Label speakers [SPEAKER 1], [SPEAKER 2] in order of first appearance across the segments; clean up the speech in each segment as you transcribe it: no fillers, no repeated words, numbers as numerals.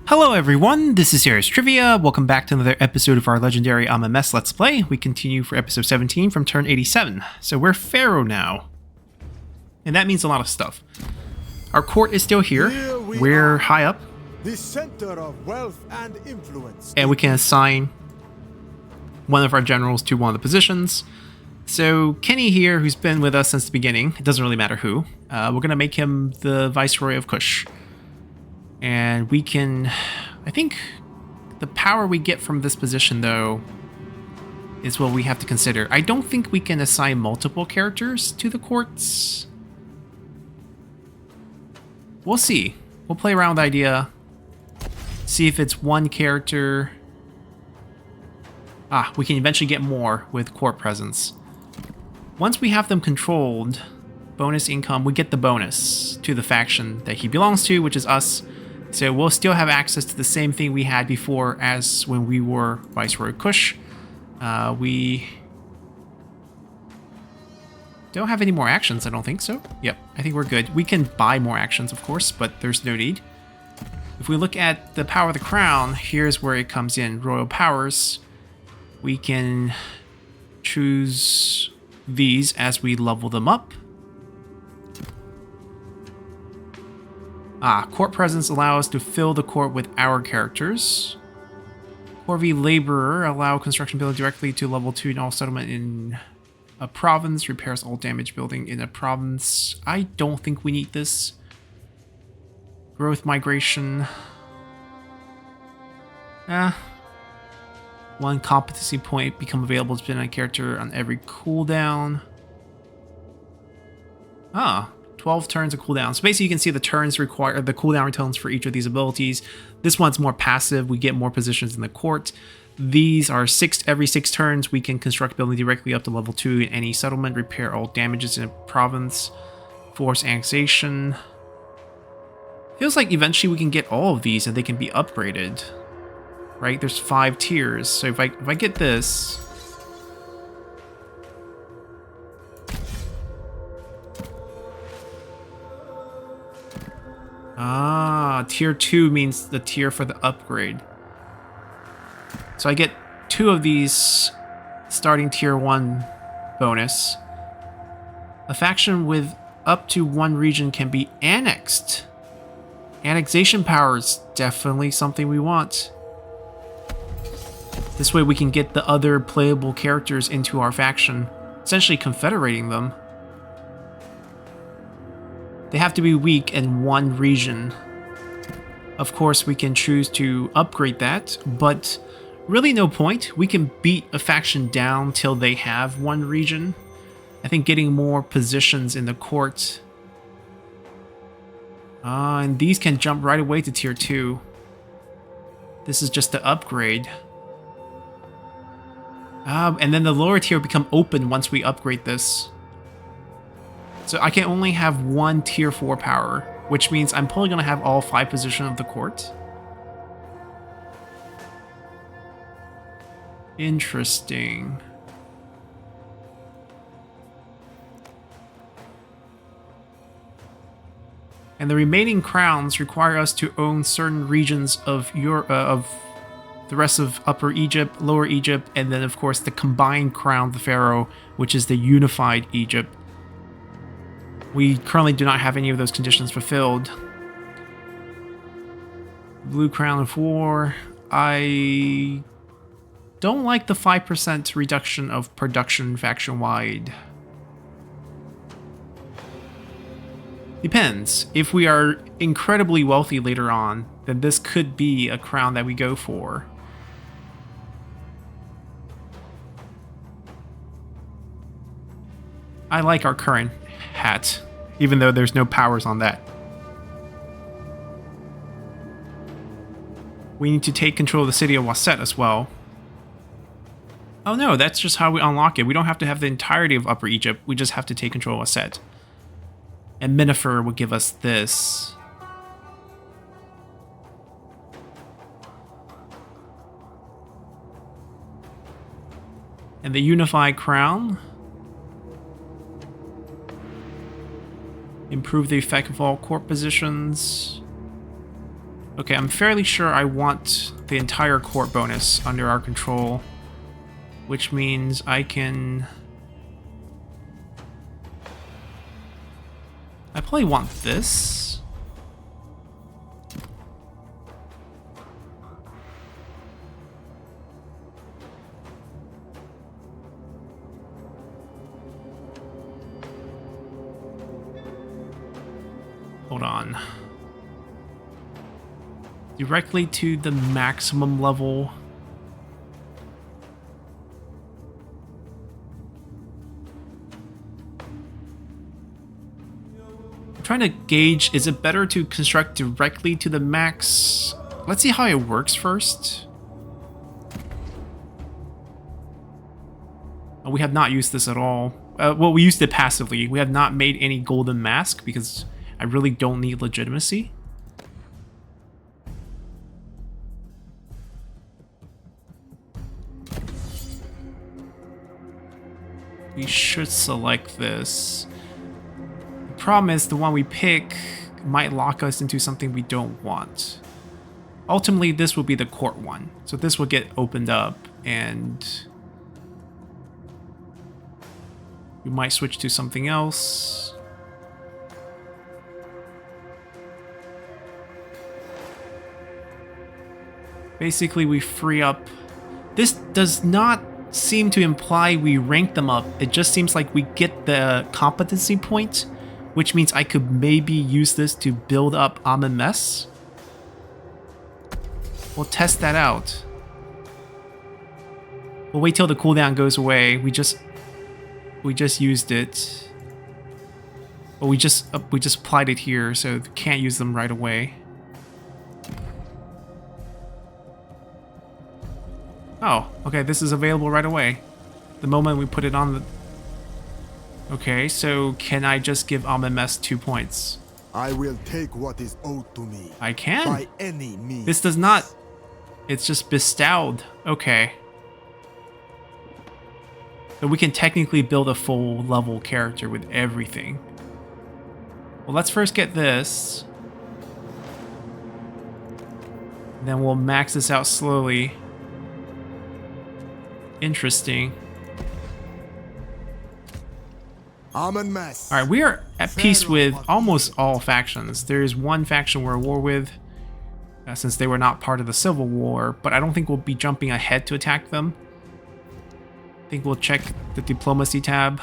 [SPEAKER 1] Hello everyone, this is Serious Trivia. Welcome back to another episode of our legendary Amenmesse Let's Play. We continue for episode 17 from turn 87. So we're Pharaoh now. And that means a lot of stuff. Our court is still here. We're high up.
[SPEAKER 2] The center of wealth and influence.
[SPEAKER 1] And we can assign one of our generals to one of the positions. So Kenny here, who's been with us since the beginning, it doesn't really matter who, we're going to make him the Viceroy of Kush. And we can, I think the power we get from this position, though, is what we have to consider. I don't think we can assign multiple characters to the courts. We'll see. We'll play around with the idea. See if it's one character. We can eventually get more with court presence. Once we have them controlled, bonus income, we get the bonus to the faction that he belongs to, which is us. So we'll still have access to the same thing we had before as when we were Viceroy Kush. We don't have any more actions, I don't think so. Yep, I think we're good. We can buy more actions, of course, but there's no need. If we look at the power of the crown, here's where it comes in. Royal powers. We can choose these as we level them up. Court presence allows us to fill the court with our characters. Corvée Laborer allow construction building directly to level 2 in all settlement in a province. Repairs all damaged building in a province. I don't think we need this. Growth migration. One competency point become available to spend on a character on every cooldown. 12 turns of cooldown. So basically you can see the turns required, the cooldown returns for each of these abilities. This one's more passive. We get more positions in the court. These are every 6 turns we can construct building directly up to level 2 in any settlement, repair all damages in a province, force annexation. Feels like eventually we can get all of these and they can be upgraded. Right? There's 5 tiers. So if I get this, tier 2 means the tier for the upgrade. So I get 2 of these starting tier 1 bonus. A faction with up to 1 region can be annexed. Annexation power is definitely something we want. This way we can get the other playable characters into our faction, essentially confederating them. They have to be weak in 1 region. Of course, we can choose to upgrade that, but really no point. We can beat a faction down till they have 1 region. I think getting more positions in the court. And these can jump right away to tier 2. This is just the upgrade. And then the lower tier will become open once we upgrade this. So I can only have 1 tier 4 power, which means I'm probably going to have all 5 positions of the court. Interesting. And the remaining crowns require us to own certain regions of the rest of Upper Egypt, Lower Egypt, and then of course the combined crown of the Pharaoh, which is the unified Egypt. We currently do not have any of those conditions fulfilled. Blue Crown of War. I don't like the 5% reduction of production faction-wide. Depends. If we are incredibly wealthy later on, then this could be a crown that we go for. I like our current hat, even though there's no powers on that. We need to take control of the city of Waset as well. Oh no, that's just how we unlock it. We don't have to have the entirety of Upper Egypt, we just have to take control of Waset. And Minifer will give us this. And the unified crown. Improve the effect of all court positions. Okay, I'm fairly sure I want the entire court bonus under our control, which means I can... I probably want this. Hold on. Directly to the maximum level. I'm trying to gauge, is it better to construct directly to the max? Let's see how it works first. Oh, we have not used this at all. Well, we used it passively. We have not made any golden mask because I really don't need legitimacy. We should select this. The problem is the one we pick might lock us into something we don't want. Ultimately, this will be the court one. So this will get opened up and we might switch to something else. Basically, we free up. This does not seem to imply we rank them up. It just seems like we get the competency point, which means I could maybe use this to build up Amenmesse. We'll test that out. We'll wait till the cooldown goes away. We just used it. But we just applied it here, so can't use them right away. Oh, okay, this is available right away. The moment we put it on the... Okay, so can I just give Amenmesse 2 points?
[SPEAKER 2] I will take what is owed to me.
[SPEAKER 1] I can.
[SPEAKER 2] By any means.
[SPEAKER 1] This does not... It's just bestowed. Okay. So we can technically build a full level character with everything. Well, let's first get this. Then we'll max this out slowly. Interesting.
[SPEAKER 2] Amenmesse.
[SPEAKER 1] Alright, we are at peace with almost all factions. There's one faction we're at war with, since they were not part of the Civil War, but I don't think we'll be jumping ahead to attack them. I think we'll check the diplomacy tab.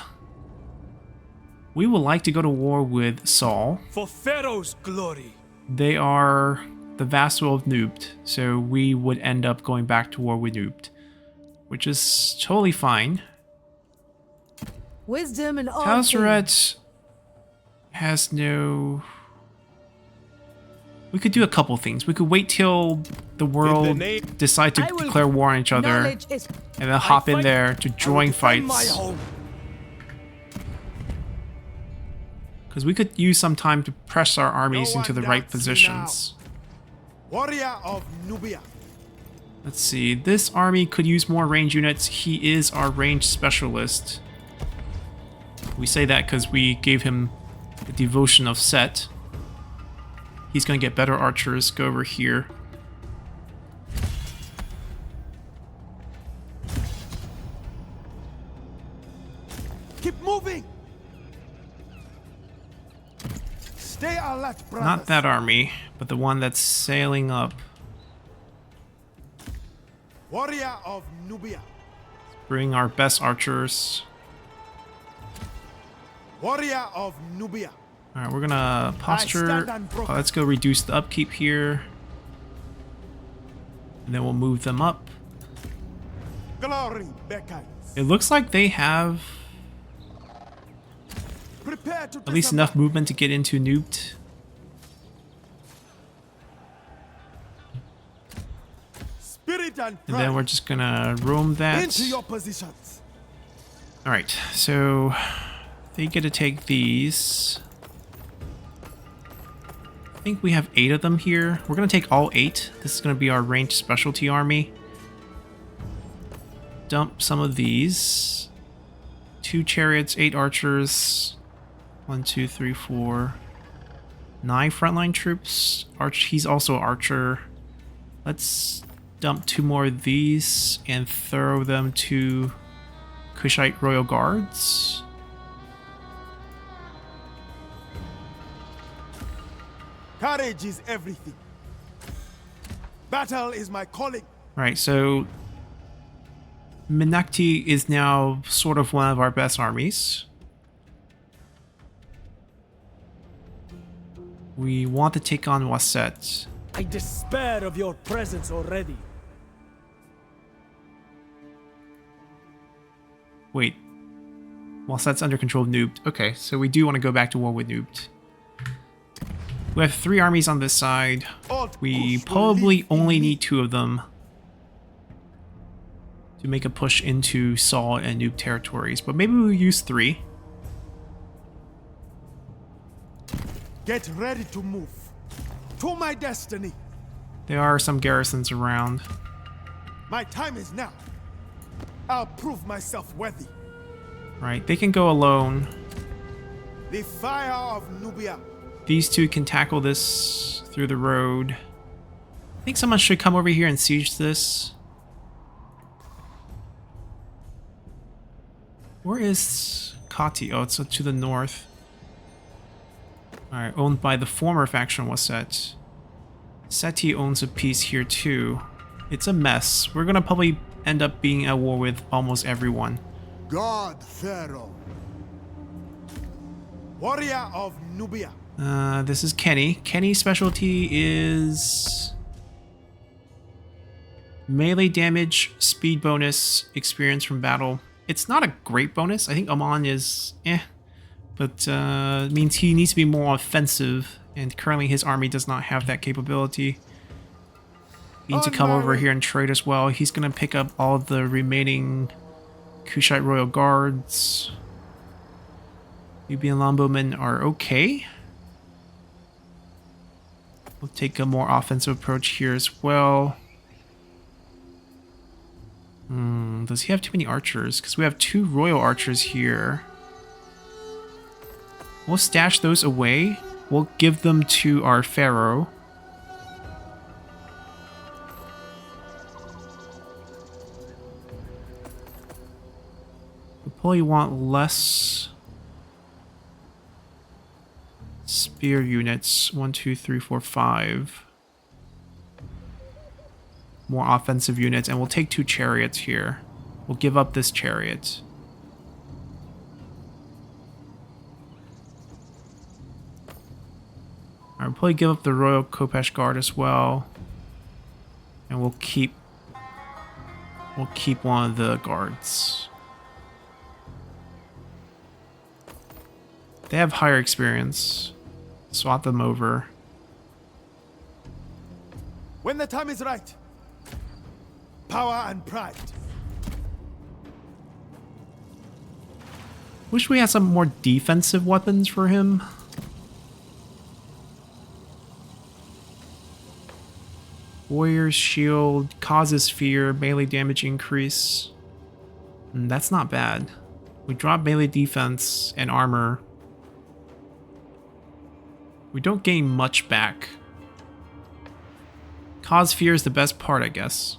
[SPEAKER 1] We would like to go to war with Saul.
[SPEAKER 3] For Pharaoh's glory.
[SPEAKER 1] They are the vassal of Nubt, so we would end up going back to war with Nubt, which is totally fine.
[SPEAKER 4] Wisdom and all
[SPEAKER 1] Talseret has no... We could do a couple things. We could wait till the world decide to declare war on each other, and then hop in there to join fights. Because we could use some time to press our armies into the right positions.
[SPEAKER 2] Warrior of Nubia.
[SPEAKER 1] Let's see. This army could use more range units. He is our range specialist. We say that because we gave him the devotion of Set. He's going to get better archers. Go over here.
[SPEAKER 2] Keep moving. Stay alert, brothers.
[SPEAKER 1] Not that army, but the one that's sailing up.
[SPEAKER 2] Warrior of Nubia.
[SPEAKER 1] Bring our best archers.
[SPEAKER 2] Warrior of Nubia.
[SPEAKER 1] Alright, we're gonna posture. Let's go reduce the upkeep here. And then we'll move them up.
[SPEAKER 2] Glory beckons.
[SPEAKER 1] It looks like they have
[SPEAKER 2] Prepare to
[SPEAKER 1] at least enough movement to get into Nubt.
[SPEAKER 2] Spirit and
[SPEAKER 1] And then we're just gonna roam that.
[SPEAKER 2] into your positions.
[SPEAKER 1] Alright, so they get to take these. I think we have 8 of them here. We're going to take all 8. This is going to be our ranged specialty army. Dump some of these. 2 chariots, 8 archers. 1, 2, 3, 4. 9 frontline troops. He's also archer. Let's dump 2 more of these and throw them to Kushite Royal Guards.
[SPEAKER 2] Courage is everything. Battle is my calling.
[SPEAKER 1] Right, so Menakti is now sort of one of our best armies. We want to take on Waset.
[SPEAKER 3] I despair of your presence already.
[SPEAKER 1] Wait. Waset's under control of Noobt. Okay, so we do want to go back to war with Noobt. We have 3 armies on this side. We probably only need 2 of them to make a push into Saul and Noob territories, but maybe we'll use 3.
[SPEAKER 2] Get ready to move. To my destiny.
[SPEAKER 1] There are some garrisons around.
[SPEAKER 2] My time is now. I'll prove myself worthy.
[SPEAKER 1] Right, they can go alone.
[SPEAKER 2] The fire of Nubia.
[SPEAKER 1] These 2 can tackle this through the road. I think someone should come over here and siege this. Where is Kati? Oh, it's to the north. Alright, owned by the former faction Waset. Seti owns a piece here too. It's a mess. We're gonna probably end up being at war with almost everyone.
[SPEAKER 2] God Pharaoh. Warrior of Nubia.
[SPEAKER 1] This is Kenny. Kenny's specialty is melee damage, speed bonus, experience from battle. It's not a great bonus. I think Amon is but it means he needs to be more offensive, and currently his army does not have that capability. He needs to come over here and trade as well. He's gonna pick up all of the remaining Kushite Royal Guards. Nubian Longbowmen are okay. We'll take a more offensive approach here as well. Does he have too many archers? Because we have 2 royal archers here. We'll stash those away. We'll give them to our Pharaoh. We probably want less spear units. 1, 2, 3, 4, 5. More offensive units, and we'll take 2 chariots here. We'll give up this chariot. Alright, we'll probably give up the Royal Kopesh Guard as well. And we'll keep one of the guards. They have higher experience. Swap them over.
[SPEAKER 2] When the time is right. Power and pride.
[SPEAKER 1] Wish we had some more defensive weapons for him. Warrior's Shield causes fear, melee damage increase. That's not bad. We drop melee defense and armor. We don't gain much back. Cause fear is the best part, I guess.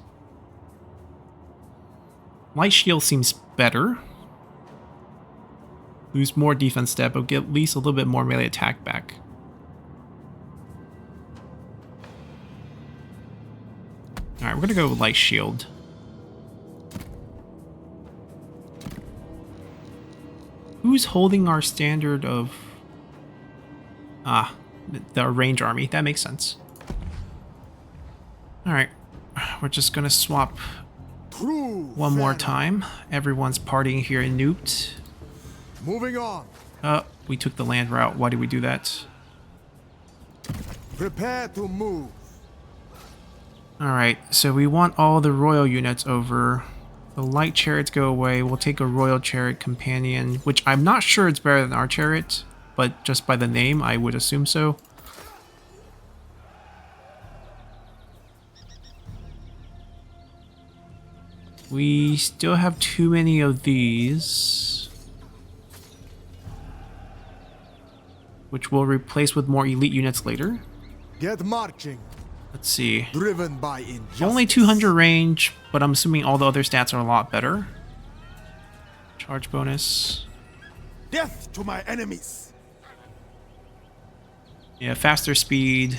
[SPEAKER 1] Light Shield seems better. Lose more defense step, but get at least a little bit more melee attack back. Alright, we're gonna go with Light Shield. Who's holding our standard of... the range army. That makes sense. Alright, we're just gonna swap one more time. Everyone's partying here in Noobt.
[SPEAKER 2] Moving on.
[SPEAKER 1] We took the land route. Why did we do that?
[SPEAKER 2] Prepare to move.
[SPEAKER 1] Alright, so we want all the royal units over. The light chariots go away. We'll take a royal chariot companion, which I'm not sure it's better than our chariot, but just by the name, I would assume so. We still have too many of these. which we'll replace with more elite units later.
[SPEAKER 2] Get marching.
[SPEAKER 1] Let's see.
[SPEAKER 2] Driven by injustice.
[SPEAKER 1] Only 200 range, but I'm assuming all the other stats are a lot better. Charge bonus.
[SPEAKER 2] Death to my enemies.
[SPEAKER 1] Yeah, faster speed.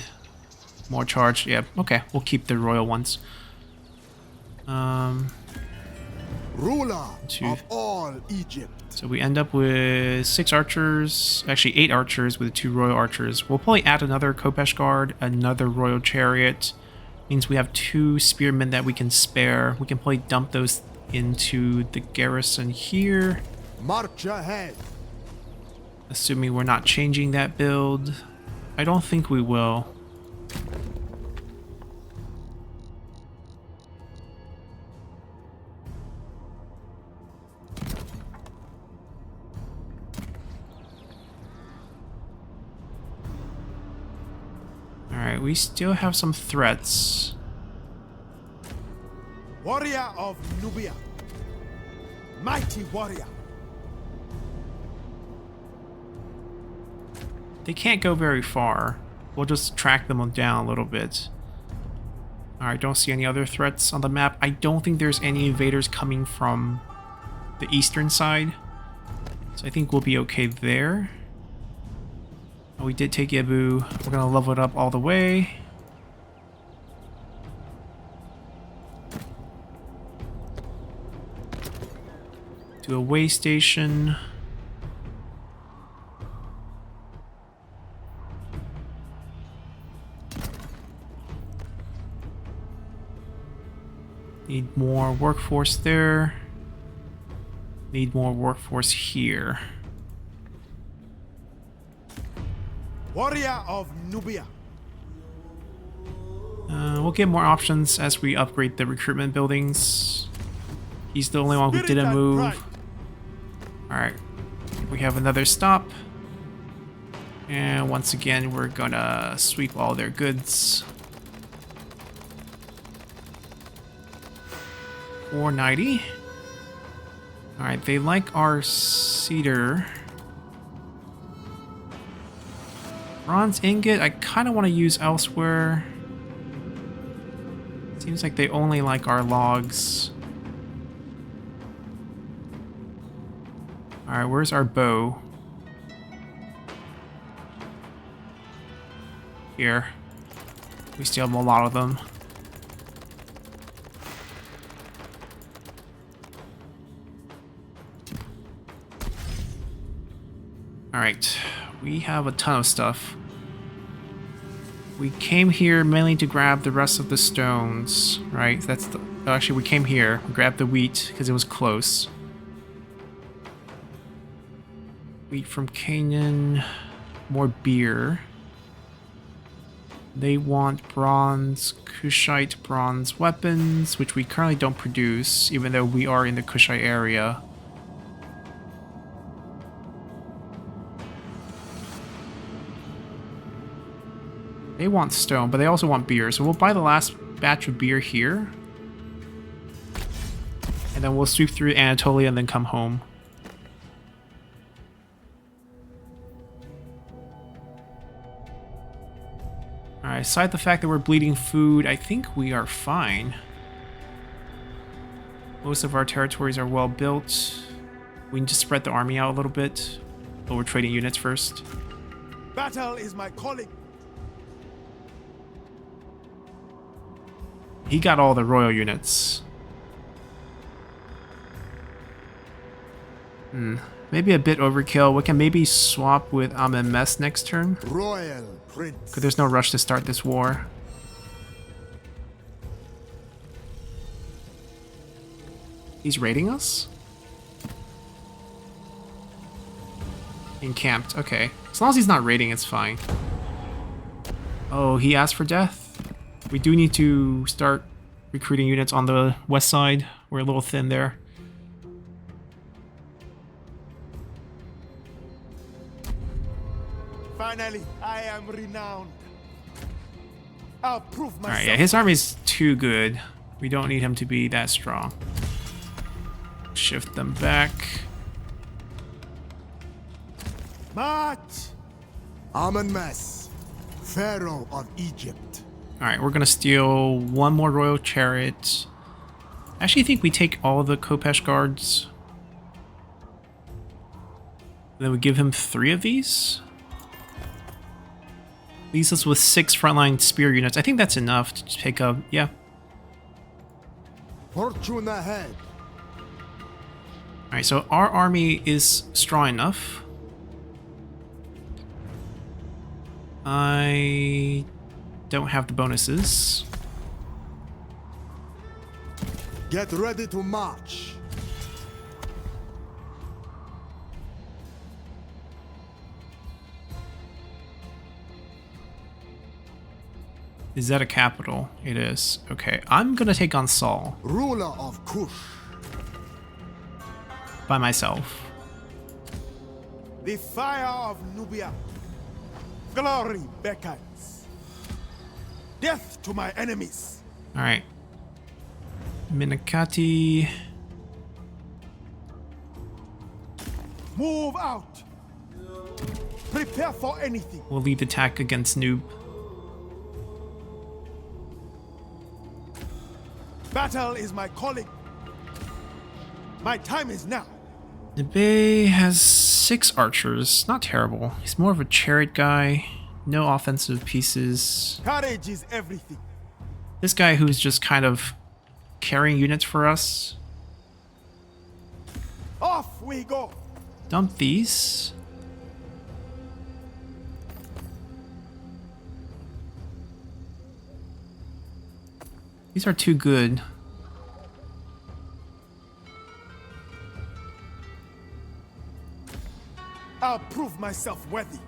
[SPEAKER 1] More charge. Yeah, okay. We'll keep the royal ones.
[SPEAKER 2] Ruler of all Egypt.
[SPEAKER 1] So we end up with 6 archers, actually 8 archers with 2 royal archers. We'll probably add another Kopesh guard, another royal chariot. Means we have 2 spearmen that we can spare. We can probably dump those into the garrison here.
[SPEAKER 2] March ahead.
[SPEAKER 1] Assuming we're not changing that build. I don't think we will. Alright, we still have some threats.
[SPEAKER 2] Warrior of Nubia. Mighty warrior.
[SPEAKER 1] They can't go very far. We'll just track them down a little bit. Alright, don't see any other threats on the map. I don't think there's any invaders coming from the eastern side. So I think we'll be okay there. Oh, we did take Yebu. We're gonna level it up all the way. Do a way station. Need more workforce there. Need more workforce here.
[SPEAKER 2] Warrior of Nubia.
[SPEAKER 1] We'll get more options as we upgrade the recruitment buildings. He's the only one who didn't move. Alright. We have another stop. And once again, we're gonna sweep all their goods. 490. Alright, they like our cedar. Bronze ingot, I kind of want to use elsewhere. Seems like they only like our logs. Alright, where's our bow? Here. We still have a lot of them. Alright, we have a ton of stuff. We came here mainly to grab the rest of the stones, right? That's the... Actually, we came here, we grabbed the wheat because it was close. Wheat from Canaan, more beer. They want bronze, Kushite bronze weapons, which we currently don't produce, even though we are in the Kushite area. They want stone, but they also want beer, so we'll buy the last batch of beer here. And then we'll sweep through Anatolia and then come home. Alright, aside the fact that we're bleeding food, I think we are fine. Most of our territories are well built. We need to spread the army out a little bit, but we're trading units first.
[SPEAKER 2] Battle is my calling.
[SPEAKER 1] He got all the royal units. Maybe a bit overkill. We can maybe swap with Amenmesse next turn.
[SPEAKER 2] Royal Prince.
[SPEAKER 1] Because there's no rush to start this war. He's raiding us? Encamped, okay. As long as he's not raiding, it's fine. Oh, he asked for death? We do need to start recruiting units on the west side. We're a little thin there.
[SPEAKER 2] Finally, I am renowned. I'll prove myself.
[SPEAKER 1] Alright, yeah, his army's too good. We don't need him to be that strong. Shift them back.
[SPEAKER 2] March! Amenmesse, Pharaoh of Egypt.
[SPEAKER 1] Alright, we're gonna steal one more royal chariot. I actually think we take all of the Kopesh guards. Then we give him 3 of these. Leaves us with 6 frontline spear units. I think that's enough to take up, yeah.
[SPEAKER 2] Fortune ahead.
[SPEAKER 1] Alright, so our army is strong enough. I don't have the bonuses.
[SPEAKER 2] Get ready to march.
[SPEAKER 1] Is that a capital? It is. Okay, I'm gonna take on Saul
[SPEAKER 2] Ruler of Kush.
[SPEAKER 1] by myself.
[SPEAKER 2] The fire of Nubia. Glory beckons. Death to my enemies.
[SPEAKER 1] Alright. Minikati.
[SPEAKER 2] Move out. Prepare for anything.
[SPEAKER 1] Will lead the attack against Noob.
[SPEAKER 2] Battle is my calling. My time is now.
[SPEAKER 1] Nebe has 6 archers. Not terrible. He's more of a chariot guy. No offensive pieces.
[SPEAKER 2] Courage is everything.
[SPEAKER 1] This guy who's just kind of carrying units for us.
[SPEAKER 2] Off we go.
[SPEAKER 1] Dump these. These are too good.
[SPEAKER 2] I'll prove myself worthy.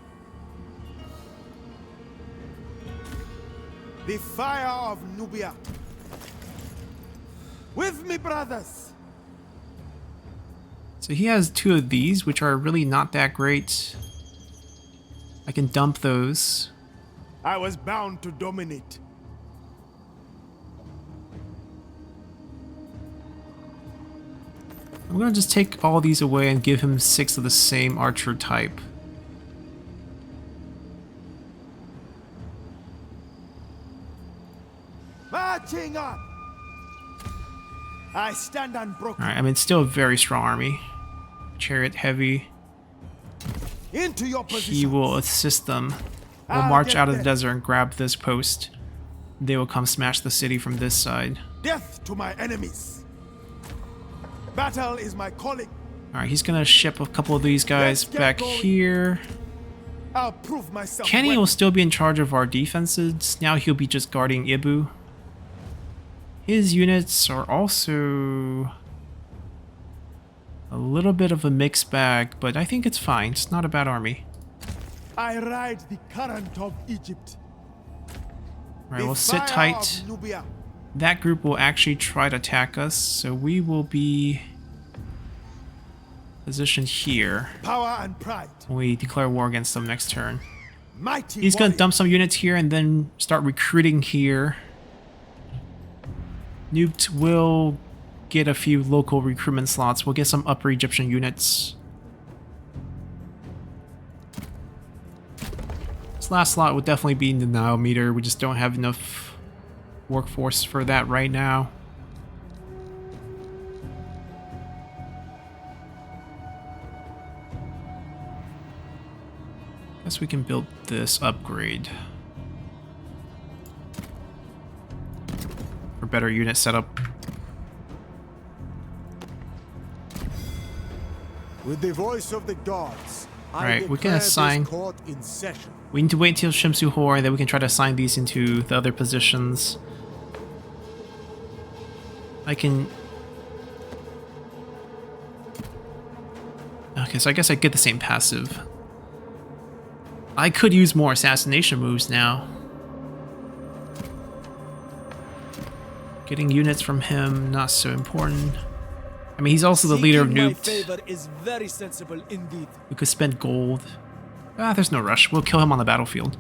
[SPEAKER 2] The fire of Nubia. With me, brothers.
[SPEAKER 1] So he has 2 of these, which are really not that great. I can dump those.
[SPEAKER 2] I was bound to dominate.
[SPEAKER 1] I'm gonna just take all these away and give him 6 of the same archer type.
[SPEAKER 2] Marching on. I stand unbroken.
[SPEAKER 1] Alright, I mean, it's still a very strong army. Chariot heavy.
[SPEAKER 2] Into your position.
[SPEAKER 1] He will assist them. We'll
[SPEAKER 2] I'll
[SPEAKER 1] march
[SPEAKER 2] get
[SPEAKER 1] out of the
[SPEAKER 2] there.
[SPEAKER 1] desert and grab this post. They will come smash the city from this side.
[SPEAKER 2] Death to my enemies. Battle is my calling.
[SPEAKER 1] Alright, he's gonna ship a couple of these guys
[SPEAKER 2] Let's get
[SPEAKER 1] back
[SPEAKER 2] going.
[SPEAKER 1] here.
[SPEAKER 2] I'll prove myself.
[SPEAKER 1] Kenny
[SPEAKER 2] worthy.
[SPEAKER 1] will still be in charge of our defenses. Now he'll be just guarding Ibu. His units are also a little bit of a mixed bag, but I think it's fine. It's not a bad army.
[SPEAKER 2] I ride the current of Egypt.
[SPEAKER 1] Alright,
[SPEAKER 2] The
[SPEAKER 1] we'll sit
[SPEAKER 2] fire
[SPEAKER 1] tight.
[SPEAKER 2] of Nubia.
[SPEAKER 1] That group will actually try to attack us, so we will be positioned here
[SPEAKER 2] Power and pride.
[SPEAKER 1] when we declare war against them next turn.
[SPEAKER 2] Mighty
[SPEAKER 1] He's going to
[SPEAKER 2] warrior.
[SPEAKER 1] dump some units here and then start recruiting here. Nuked will get a few local recruitment slots. We'll get some Upper Egyptian units. This last slot would definitely be in the Nile meter. We just don't have enough workforce for that right now. Guess we can build this upgrade for better unit setup.
[SPEAKER 2] With the voice of the gods,
[SPEAKER 1] Alright, we can
[SPEAKER 2] declare this
[SPEAKER 1] assign-
[SPEAKER 2] court in session.
[SPEAKER 1] We need to wait till Shimsu Hor, and then we can try to assign these into the other positions. I can... Okay, so I guess I get the same passive. I could use more assassination moves now. Getting units from him, not so important. I mean, he's also the leader of
[SPEAKER 3] Seeking my
[SPEAKER 1] Nuked.
[SPEAKER 3] favor is very sensible indeed.
[SPEAKER 1] We could spend gold. Ah, there's no rush. We'll kill him on the battlefield.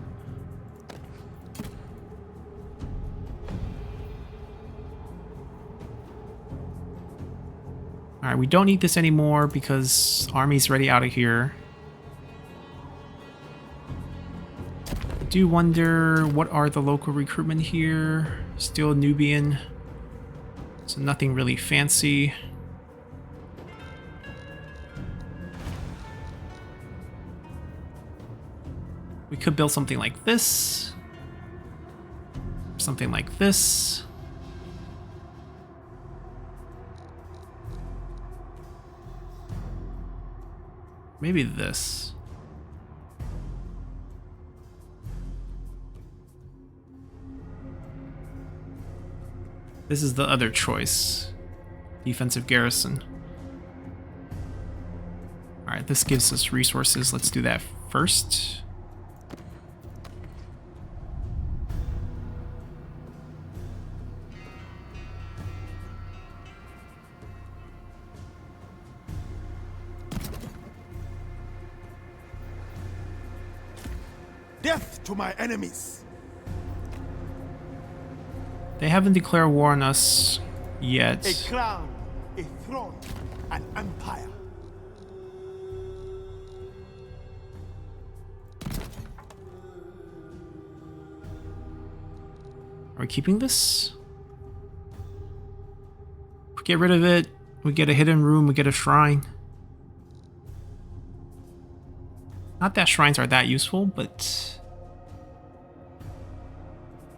[SPEAKER 1] Alright, we don't need this anymore because army's ready out of here. do wonder what are the local recruitment here. Still Nubian. So nothing really fancy. We could build something like this. Something like this. Maybe this. This is the other choice. Defensive garrison. Alright, this gives us resources. Let's do that first.
[SPEAKER 2] Death to my enemies.
[SPEAKER 1] They haven't declared war on us yet.
[SPEAKER 2] A crown, a throne, an empire.
[SPEAKER 1] Are we keeping this? Get rid of it. We get a hidden room, we get a shrine. Not that shrines are that useful, but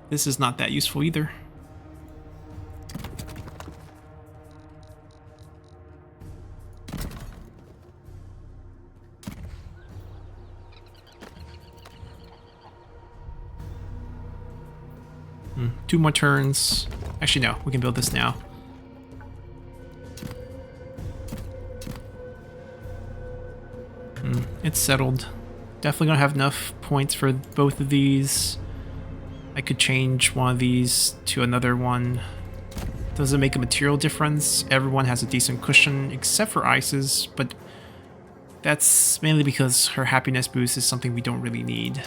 [SPEAKER 1] this is not that useful either. Two more turns. Actually, no, we can build this now. It's settled. Definitely gonna have enough points for both of these. I could change one of these to another one. Doesn't make a material difference. Everyone has a decent cushion except for Isis, but that's mainly because her happiness boost is something we don't really need.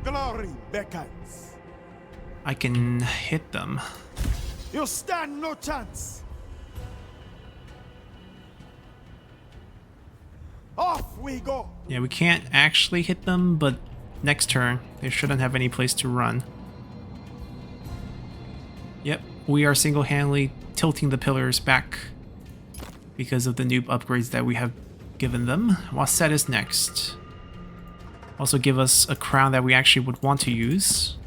[SPEAKER 2] Glory beckons.
[SPEAKER 1] I can hit them.
[SPEAKER 2] You stand no chance. Off we go.
[SPEAKER 1] Yeah, we can't actually hit them, but next turn, they shouldn't have any place to run. Yep, we are single-handedly tilting the pillars back because of the noob upgrades that we have given them. Wasset is next. Also give us a crown that we actually would want to use.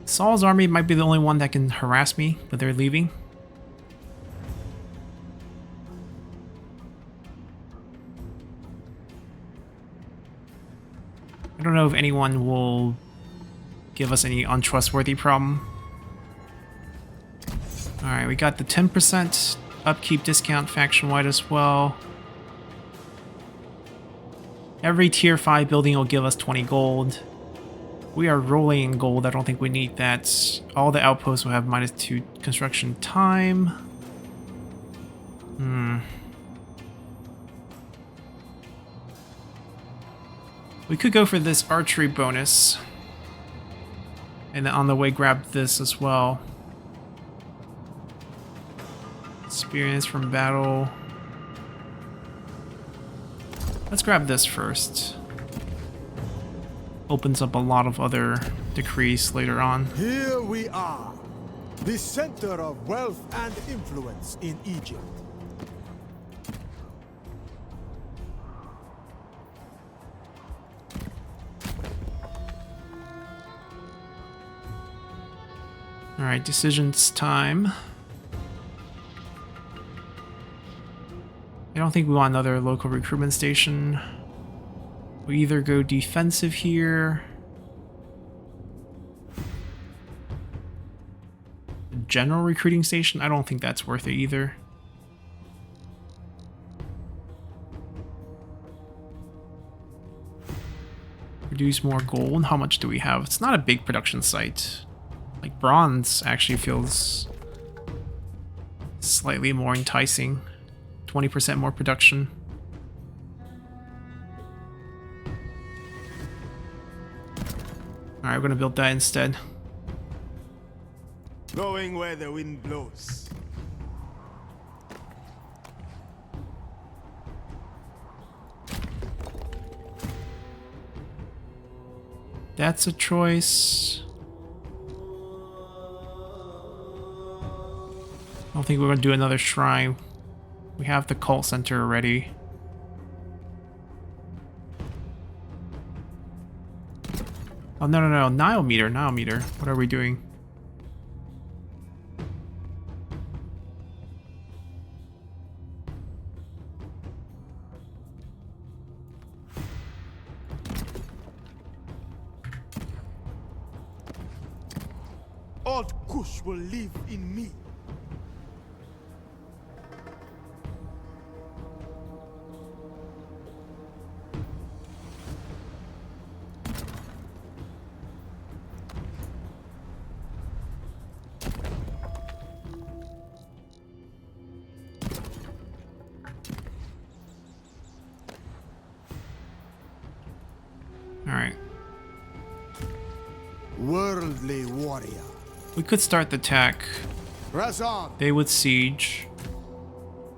[SPEAKER 1] Saul's army might be the only one that can harass me, but they're leaving. I don't know if anyone will give us any untrustworthy problem. Alright, we got the 10% upkeep discount faction-wide as well. Every tier 5 building will give us 20 gold. We are rolling in gold, I don't think we need that. All the outposts will have -2 construction time. We could go for this archery bonus. And then on the way grab this as well. Experience from battle. Let's grab this first. Opens up a lot of other decrees later on.
[SPEAKER 2] Here we are, the center of wealth and influence in Egypt.
[SPEAKER 1] Alright, decisions time. I don't think we want another local recruitment station. We either go defensive here. General recruiting station? I don't think that's worth it either. Produce more gold. How much do we have? It's not a big production site. Like bronze actually feels slightly more enticing. 20% more production. Alright, we're gonna build that instead.
[SPEAKER 2] Going where the wind blows.
[SPEAKER 1] That's a choice. I don't think we're going to do another shrine. We have the cult center already. Oh, no. Nile meter. What are we doing?
[SPEAKER 2] Old Kush will live in me.
[SPEAKER 1] Alright.
[SPEAKER 2] Worldly warrior.
[SPEAKER 1] We could start the attack.
[SPEAKER 2] Press on.
[SPEAKER 1] They would siege.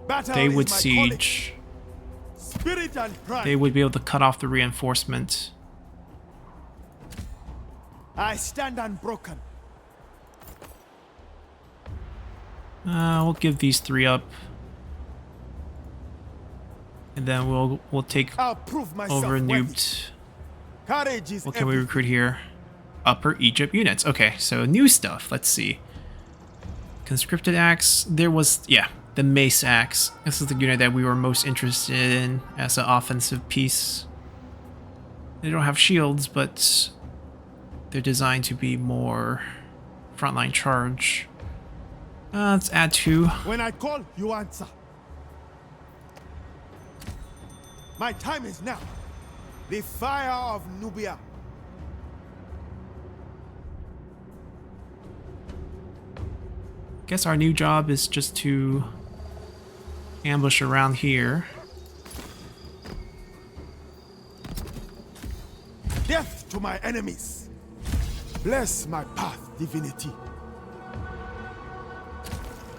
[SPEAKER 2] Battle
[SPEAKER 1] They
[SPEAKER 2] is
[SPEAKER 1] would
[SPEAKER 2] my
[SPEAKER 1] siege.
[SPEAKER 2] calling. Spirit and pride.
[SPEAKER 1] They would be able to cut off the reinforcement.
[SPEAKER 2] I stand unbroken.
[SPEAKER 1] We'll give these 3 up. And then we'll take
[SPEAKER 2] I'll prove myself
[SPEAKER 1] over
[SPEAKER 2] worthy.
[SPEAKER 1] Nubed.
[SPEAKER 2] Courage is
[SPEAKER 1] What can we
[SPEAKER 2] everything.
[SPEAKER 1] recruit here? Upper Egypt units. Okay, so new stuff. Let's see. Conscripted axe. There was, yeah, the mace axe. This is the unit that we were most interested in as an offensive piece. They don't have shields, but they're designed to be more frontline charge. Let's add 2.
[SPEAKER 2] When I call, you answer. My time is now. The fire of Nubia.
[SPEAKER 1] Guess our new job is just to ambush around here.
[SPEAKER 2] Death to my enemies. Bless my path, divinity.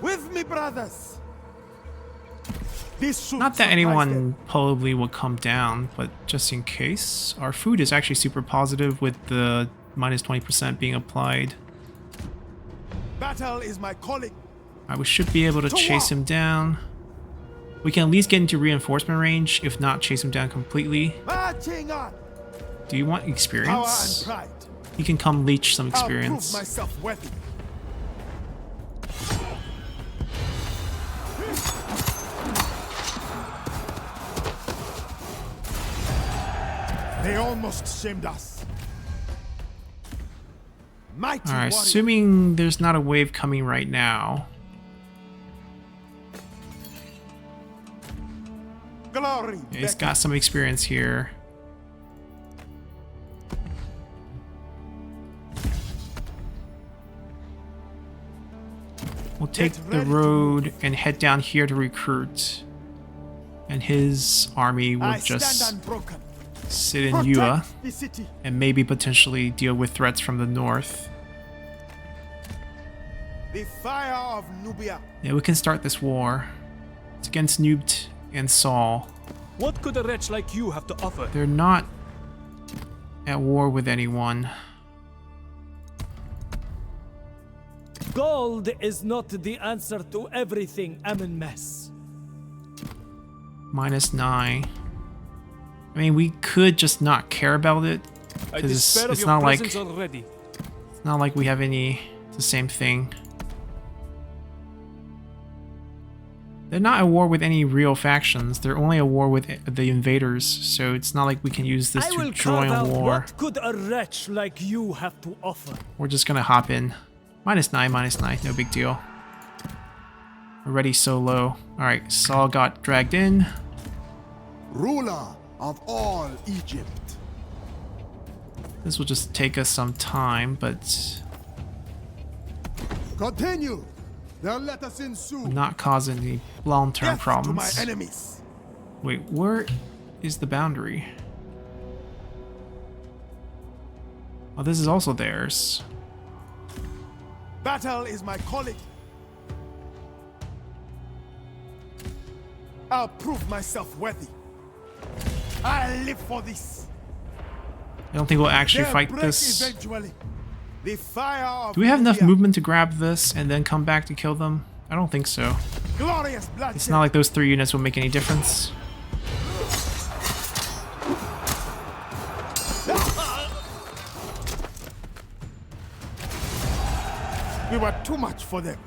[SPEAKER 2] With me, brothers. This should
[SPEAKER 1] Not that
[SPEAKER 2] surprise
[SPEAKER 1] anyone
[SPEAKER 2] them.
[SPEAKER 1] probably will come down, but just in case. Our food is actually super positive with the minus 20% being applied.
[SPEAKER 2] Battle is my calling.
[SPEAKER 1] Alright, we should be able to chase him down. We can at least get into reinforcement range, if not chase him down completely.
[SPEAKER 2] Marching on.
[SPEAKER 1] Do you want
[SPEAKER 2] Power and
[SPEAKER 1] experience?
[SPEAKER 2] pride.
[SPEAKER 1] You can come leech some
[SPEAKER 2] I'll prove
[SPEAKER 1] experience.
[SPEAKER 2] myself worthy. They almost shamed us. Mighty
[SPEAKER 1] Alright,
[SPEAKER 2] warrior.
[SPEAKER 1] assuming there's not a wave coming right now.
[SPEAKER 2] Glory.
[SPEAKER 1] Yeah, he's got some experience here. We'll take
[SPEAKER 2] Get
[SPEAKER 1] the
[SPEAKER 2] ready to
[SPEAKER 1] road and head down here to recruit. And his army will
[SPEAKER 2] I
[SPEAKER 1] just
[SPEAKER 2] stand unbroken.
[SPEAKER 1] sit in Yua
[SPEAKER 2] Protect the city.
[SPEAKER 1] and maybe potentially deal with threats from the north.
[SPEAKER 2] The fire of Nubia.
[SPEAKER 1] Yeah, we can start this war. It's against Nubt and Saul.
[SPEAKER 3] What could a wretch like you have to offer?
[SPEAKER 1] They're not at war with anyone.
[SPEAKER 3] Gold is not the answer to everything, Amenmesse.
[SPEAKER 1] Minus 9. I mean, we could just not care about it.
[SPEAKER 3] I
[SPEAKER 1] 'Cause
[SPEAKER 3] despair of
[SPEAKER 1] it's
[SPEAKER 3] your
[SPEAKER 1] not like-
[SPEAKER 3] presence already.
[SPEAKER 1] It's not like we have any... It's the same thing. They're not at war with any real factions. They're only at war with the invaders. So it's not like we can use this
[SPEAKER 3] I
[SPEAKER 1] to
[SPEAKER 3] will
[SPEAKER 1] join
[SPEAKER 3] carve
[SPEAKER 1] a
[SPEAKER 3] out
[SPEAKER 1] war.
[SPEAKER 3] what could a wretch like you have to offer.
[SPEAKER 1] We're just gonna hop in. Minus 9, no big deal. Already so low. Alright, Saul got dragged in.
[SPEAKER 2] Ruler of all Egypt.
[SPEAKER 1] This will just take us some time, but
[SPEAKER 2] Continue. They'll let us in soon.
[SPEAKER 1] not cause any long-term
[SPEAKER 2] Death to
[SPEAKER 1] problems.
[SPEAKER 2] my enemies.
[SPEAKER 1] Wait, where is the boundary? Oh, this is also theirs.
[SPEAKER 2] Battle is my calling. I'll prove myself worthy. I live for this.
[SPEAKER 1] I don't think we'll actually
[SPEAKER 2] They'll
[SPEAKER 1] fight
[SPEAKER 2] break
[SPEAKER 1] this.
[SPEAKER 2] eventually. The fire of
[SPEAKER 1] Do we have enough
[SPEAKER 2] India.
[SPEAKER 1] movement to grab this and then come back to kill them? I don't think so.
[SPEAKER 2] Glorious bloodshed.
[SPEAKER 1] It's not like those 3 units will make any difference.
[SPEAKER 2] We were too much for them.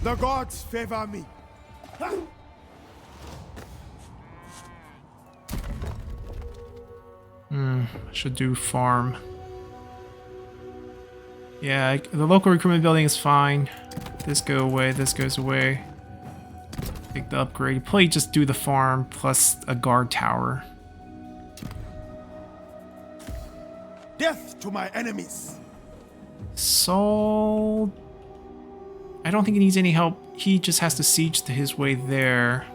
[SPEAKER 2] The gods favor me.
[SPEAKER 1] Should do farm. Yeah, the local recruitment building is fine. This go away, this goes away. Take the upgrade. Probably just do the farm plus a guard tower.
[SPEAKER 2] Death to my enemies.
[SPEAKER 1] Saul... I don't think he needs any help. He just has to siege to his way there.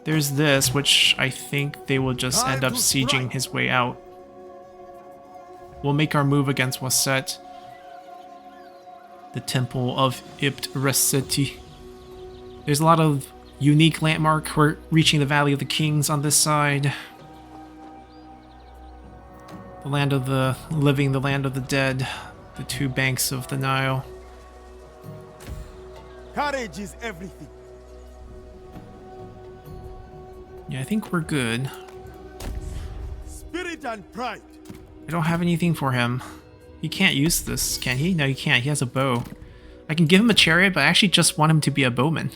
[SPEAKER 1] There's this, which I think they will just end up sieging his way out. We'll make our move against Waset. The Temple of Ibt-Reseti. There's a lot of unique landmark. We're reaching the Valley of the Kings on this side. The land of the living, the land of the dead. The 2 banks of the Nile.
[SPEAKER 2] Courage is everything.
[SPEAKER 1] Yeah, I think we're good.
[SPEAKER 2] Spirit and pride.
[SPEAKER 1] I don't have anything for him. He can't use this, can he? No, he can't. He has a bow. I can give him a chariot, but I actually just want him to be a bowman.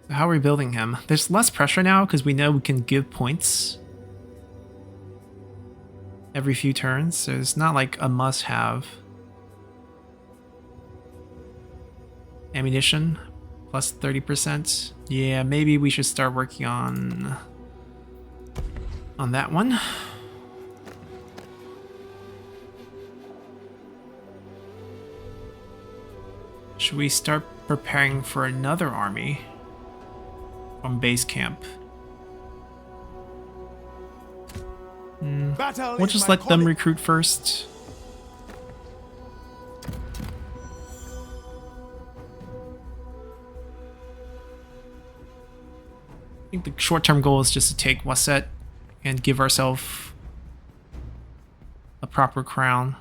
[SPEAKER 1] So how are we building him? There's less pressure now because we know we can give points every few turns, so it's not like a must-have. Ammunition, plus 30%. Yeah, maybe we should start working on that one. Should we start preparing for another army from base camp?
[SPEAKER 2] Battle
[SPEAKER 1] We'll
[SPEAKER 2] is
[SPEAKER 1] just
[SPEAKER 2] my
[SPEAKER 1] let them
[SPEAKER 2] calling.
[SPEAKER 1] recruit first. I think the short-term goal is just to take Waset and give ourselves a proper crown.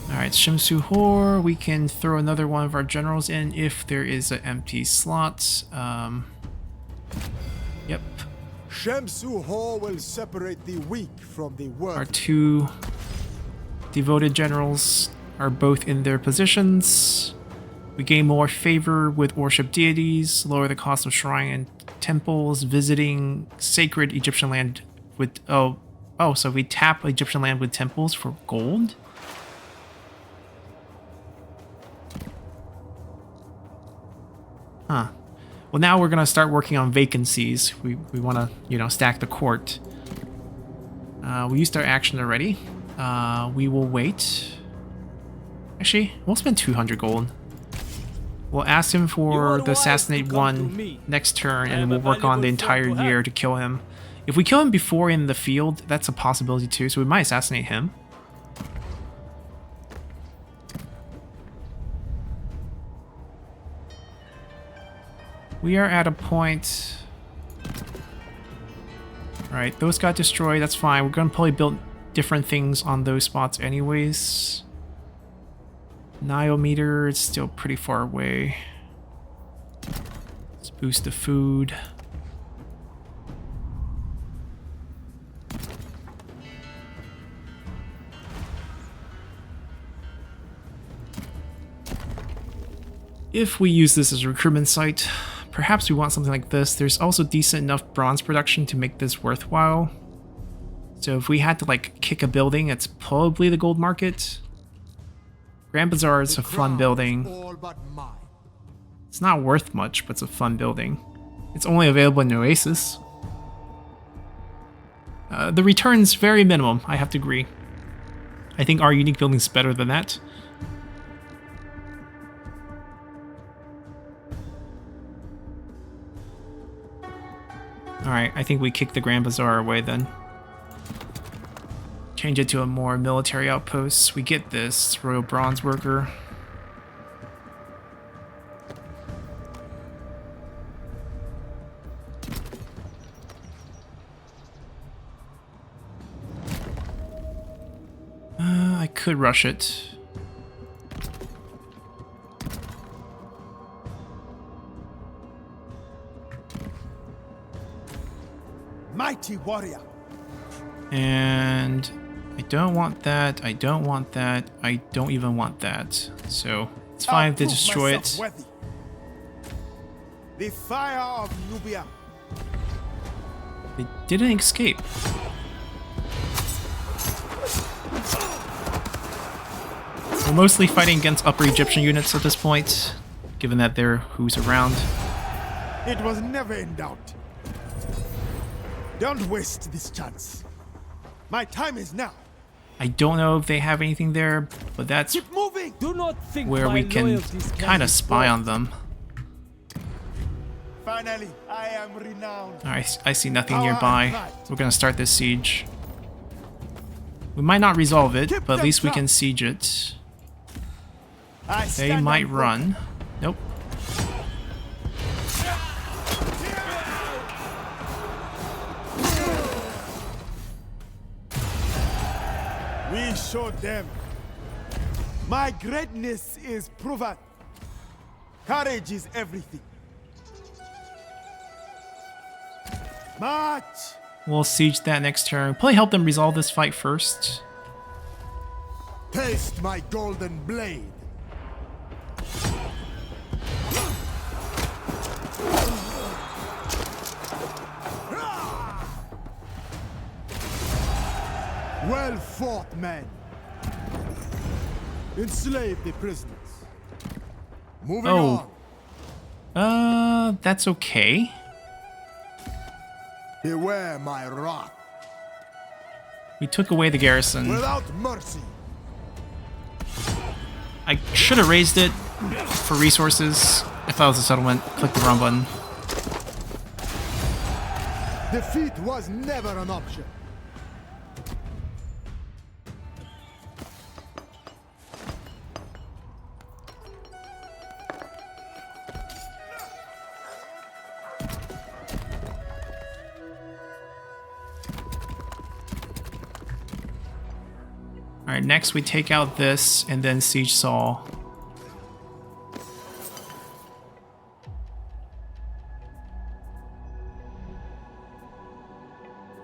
[SPEAKER 1] Alright, Shimsu Hor, we can throw another one of our generals in if there is an empty slot. Yep.
[SPEAKER 2] Shemsu Ho will separate the weak from the
[SPEAKER 1] Our
[SPEAKER 2] worthy.
[SPEAKER 1] 2 devoted generals are both in their positions. We gain more favor with worship deities, lower the cost of shrine and temples, visiting sacred Egyptian land with... Oh, so we tap Egyptian land with temples for gold? Huh. Well, now we're going to start working on vacancies. We want to, you know, stack the court. We used our action already. We will wait. Actually, we'll spend 200 gold. We'll ask him
[SPEAKER 3] You
[SPEAKER 1] for
[SPEAKER 3] are
[SPEAKER 1] the
[SPEAKER 3] wise
[SPEAKER 1] assassinate
[SPEAKER 3] to come to
[SPEAKER 1] one
[SPEAKER 3] me.
[SPEAKER 1] next turn,
[SPEAKER 3] I
[SPEAKER 1] and
[SPEAKER 3] am
[SPEAKER 1] we'll
[SPEAKER 3] a
[SPEAKER 1] work on the
[SPEAKER 3] valuable friend
[SPEAKER 1] entire
[SPEAKER 3] to
[SPEAKER 1] year
[SPEAKER 3] have.
[SPEAKER 1] to kill him. If we kill him before in the field, that's a possibility too, so we might assassinate him. We are at a point... Alright, those got destroyed, that's fine. We're going to probably build different things on those spots anyways. Nile meter is still pretty far away. Let's boost the food. If we use this as a recruitment site, perhaps we want something like this. There's also decent enough bronze production to make this worthwhile. So if we had to like kick a building, it's probably the gold market. Grand Bazaar is a fun building.
[SPEAKER 2] All but mine.
[SPEAKER 1] It's not worth much, but it's a fun building. It's only available in Oasis. The return's very minimum, I have to agree. I think our unique building's better than that. Alright, I think we kick the Grand Bazaar away then. Change it to a more military outpost. We get this Royal Bronze Worker. I could rush it.
[SPEAKER 2] Mighty warrior.
[SPEAKER 1] And I don't want that. I don't want that. I don't even want that. So it's fine to destroy it.
[SPEAKER 2] Worthy. The fire of Nubia.
[SPEAKER 1] They didn't escape. We're mostly fighting against Upper Egyptian units at this point, given that they're who's around.
[SPEAKER 2] It was never in doubt. Don't waste this chance. My time is now.
[SPEAKER 1] I don't know if they have anything there, but that's
[SPEAKER 2] Keep moving.
[SPEAKER 3] Do not think
[SPEAKER 1] where
[SPEAKER 3] my
[SPEAKER 1] we can
[SPEAKER 3] loyalties
[SPEAKER 1] kind
[SPEAKER 3] be
[SPEAKER 1] of spy
[SPEAKER 3] bought.
[SPEAKER 1] on them.
[SPEAKER 2] Finally, I am renowned.
[SPEAKER 1] Alright, I see nothing
[SPEAKER 2] Power
[SPEAKER 1] nearby.
[SPEAKER 2] and might.
[SPEAKER 1] We're gonna start this siege. We might not resolve it,
[SPEAKER 2] Keep
[SPEAKER 1] but at
[SPEAKER 2] them
[SPEAKER 1] least we
[SPEAKER 2] trapped.
[SPEAKER 1] can siege it.
[SPEAKER 2] I
[SPEAKER 1] They
[SPEAKER 2] stand
[SPEAKER 1] might
[SPEAKER 2] on
[SPEAKER 1] run. Nope.
[SPEAKER 2] We showed them. My greatness is proven. Courage is everything. March!
[SPEAKER 1] We'll siege that next turn. Probably help them resolve this fight first.
[SPEAKER 2] Taste my golden blade. Well fought, men. Enslave the prisoners. Moving
[SPEAKER 1] Oh.
[SPEAKER 2] on.
[SPEAKER 1] That's okay.
[SPEAKER 2] Beware my wrath.
[SPEAKER 1] We took away the garrison.
[SPEAKER 2] Without mercy.
[SPEAKER 1] I should have raised it for resources. I thought it was a settlement. Click the wrong button.
[SPEAKER 2] Defeat was never an option.
[SPEAKER 1] Alright, next we take out this and then siege Saul.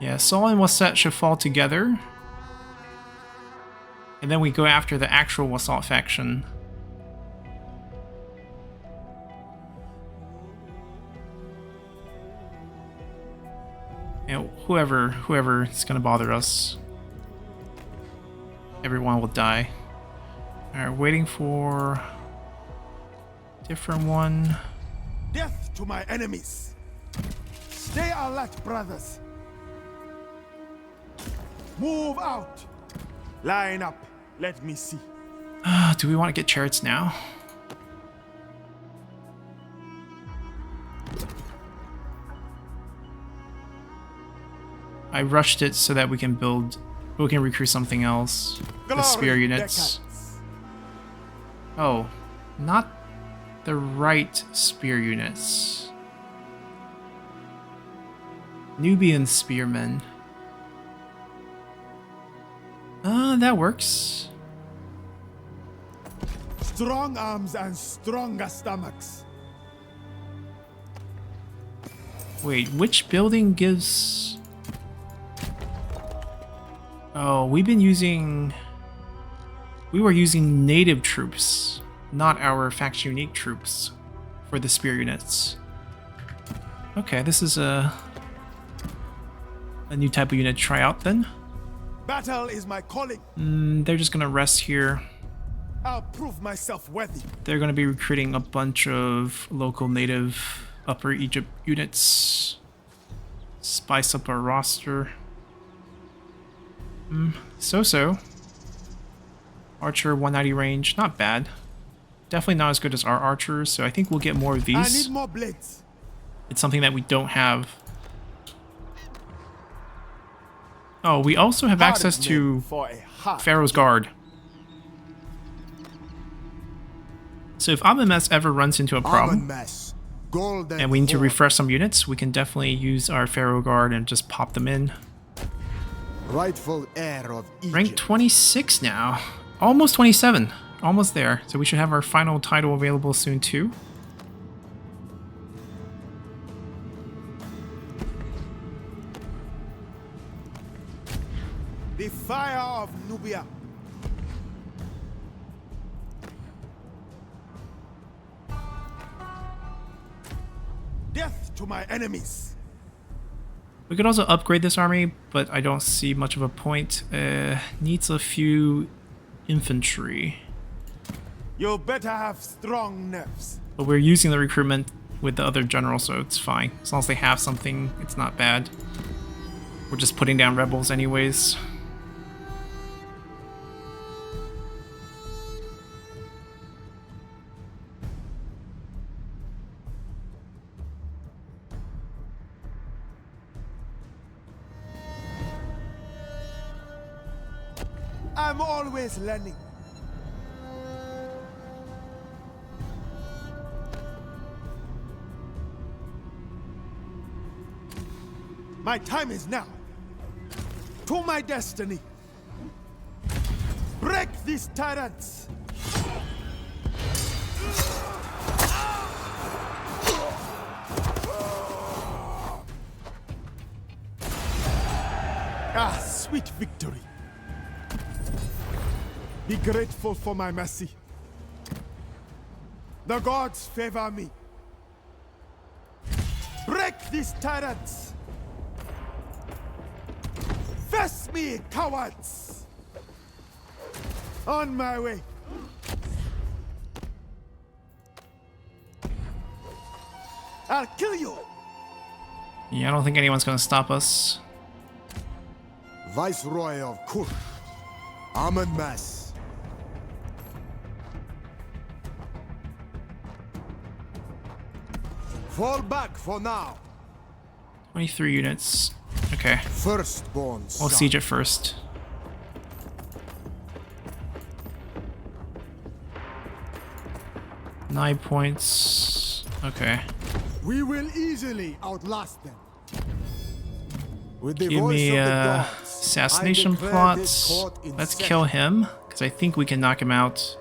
[SPEAKER 1] Yeah, Saul and Wasset should fall together. And then we go after the actual Wasat faction. And whoever is gonna bother us. Everyone will die. Alright, waiting for different one.
[SPEAKER 2] Death to my enemies. Stay alert, brothers. Move out. Line up. Let me see.
[SPEAKER 1] Do we want to get chariots now? I rushed it so that we can recruit something else. The spear
[SPEAKER 2] Glory
[SPEAKER 1] units.
[SPEAKER 2] decades.
[SPEAKER 1] Oh, not the right spear units. Nubian spearmen. That works.
[SPEAKER 2] Strong arms and stronger stomachs.
[SPEAKER 1] Wait, which building gives... Oh, we were using native troops, not our faction unique troops for the spear units. Okay, this is a new type of unit to try out then.
[SPEAKER 2] Battle is my calling.
[SPEAKER 1] They're just gonna rest here.
[SPEAKER 2] I'll prove myself worthy.
[SPEAKER 1] They're gonna be recruiting a bunch of local native Upper Egypt units. Spice up our roster. So-so. Archer 190 range, not bad. Definitely not as good as our archers, so I think we'll get more of
[SPEAKER 2] I
[SPEAKER 1] these.
[SPEAKER 2] need more blades.
[SPEAKER 1] It's something that we don't have. Oh, we also have access to
[SPEAKER 2] For a hard
[SPEAKER 1] Pharaoh's Guard. So if Amenmesse ever runs into a problem
[SPEAKER 2] Amenmesse, golden
[SPEAKER 1] and we need to
[SPEAKER 2] horn.
[SPEAKER 1] refresh some units, we can definitely use our Pharaoh Guard and just pop them in.
[SPEAKER 2] Rightful heir of Egypt.
[SPEAKER 1] Rank 26 now. Almost 27. Almost there. So we should have our final title available soon too.
[SPEAKER 2] The fire of Nubia. Death to my enemies.
[SPEAKER 1] We could also upgrade this army, but I don't see much of a point. Needs a few infantry.
[SPEAKER 2] You better have strong nerves.
[SPEAKER 1] But we're using the recruitment with the other general, so it's fine. As long as they have something, it's not bad. We're just putting down rebels anyways.
[SPEAKER 2] I'm always learning. My time is now. To my destiny. Break these tyrants. Ah, sweet victory. Be grateful for my mercy. The gods favor me. Break these tyrants. Face me, cowards. On my way. I'll kill you.
[SPEAKER 1] Yeah, I don't think anyone's gonna stop us.
[SPEAKER 2] Viceroy of Kur. Amenmesse. Fall back for now.
[SPEAKER 1] 23 units. Okay.
[SPEAKER 2] Firstborn
[SPEAKER 1] We'll
[SPEAKER 2] son.
[SPEAKER 1] siege it first. Nine points. Okay.
[SPEAKER 2] We will easily outlast them. With the
[SPEAKER 1] Give
[SPEAKER 2] voice
[SPEAKER 1] me
[SPEAKER 2] of the
[SPEAKER 1] a
[SPEAKER 2] gods,
[SPEAKER 1] assassination
[SPEAKER 2] I declare
[SPEAKER 1] plot.
[SPEAKER 2] this court in
[SPEAKER 1] Let's
[SPEAKER 2] session.
[SPEAKER 1] kill him, because I think we can knock him out.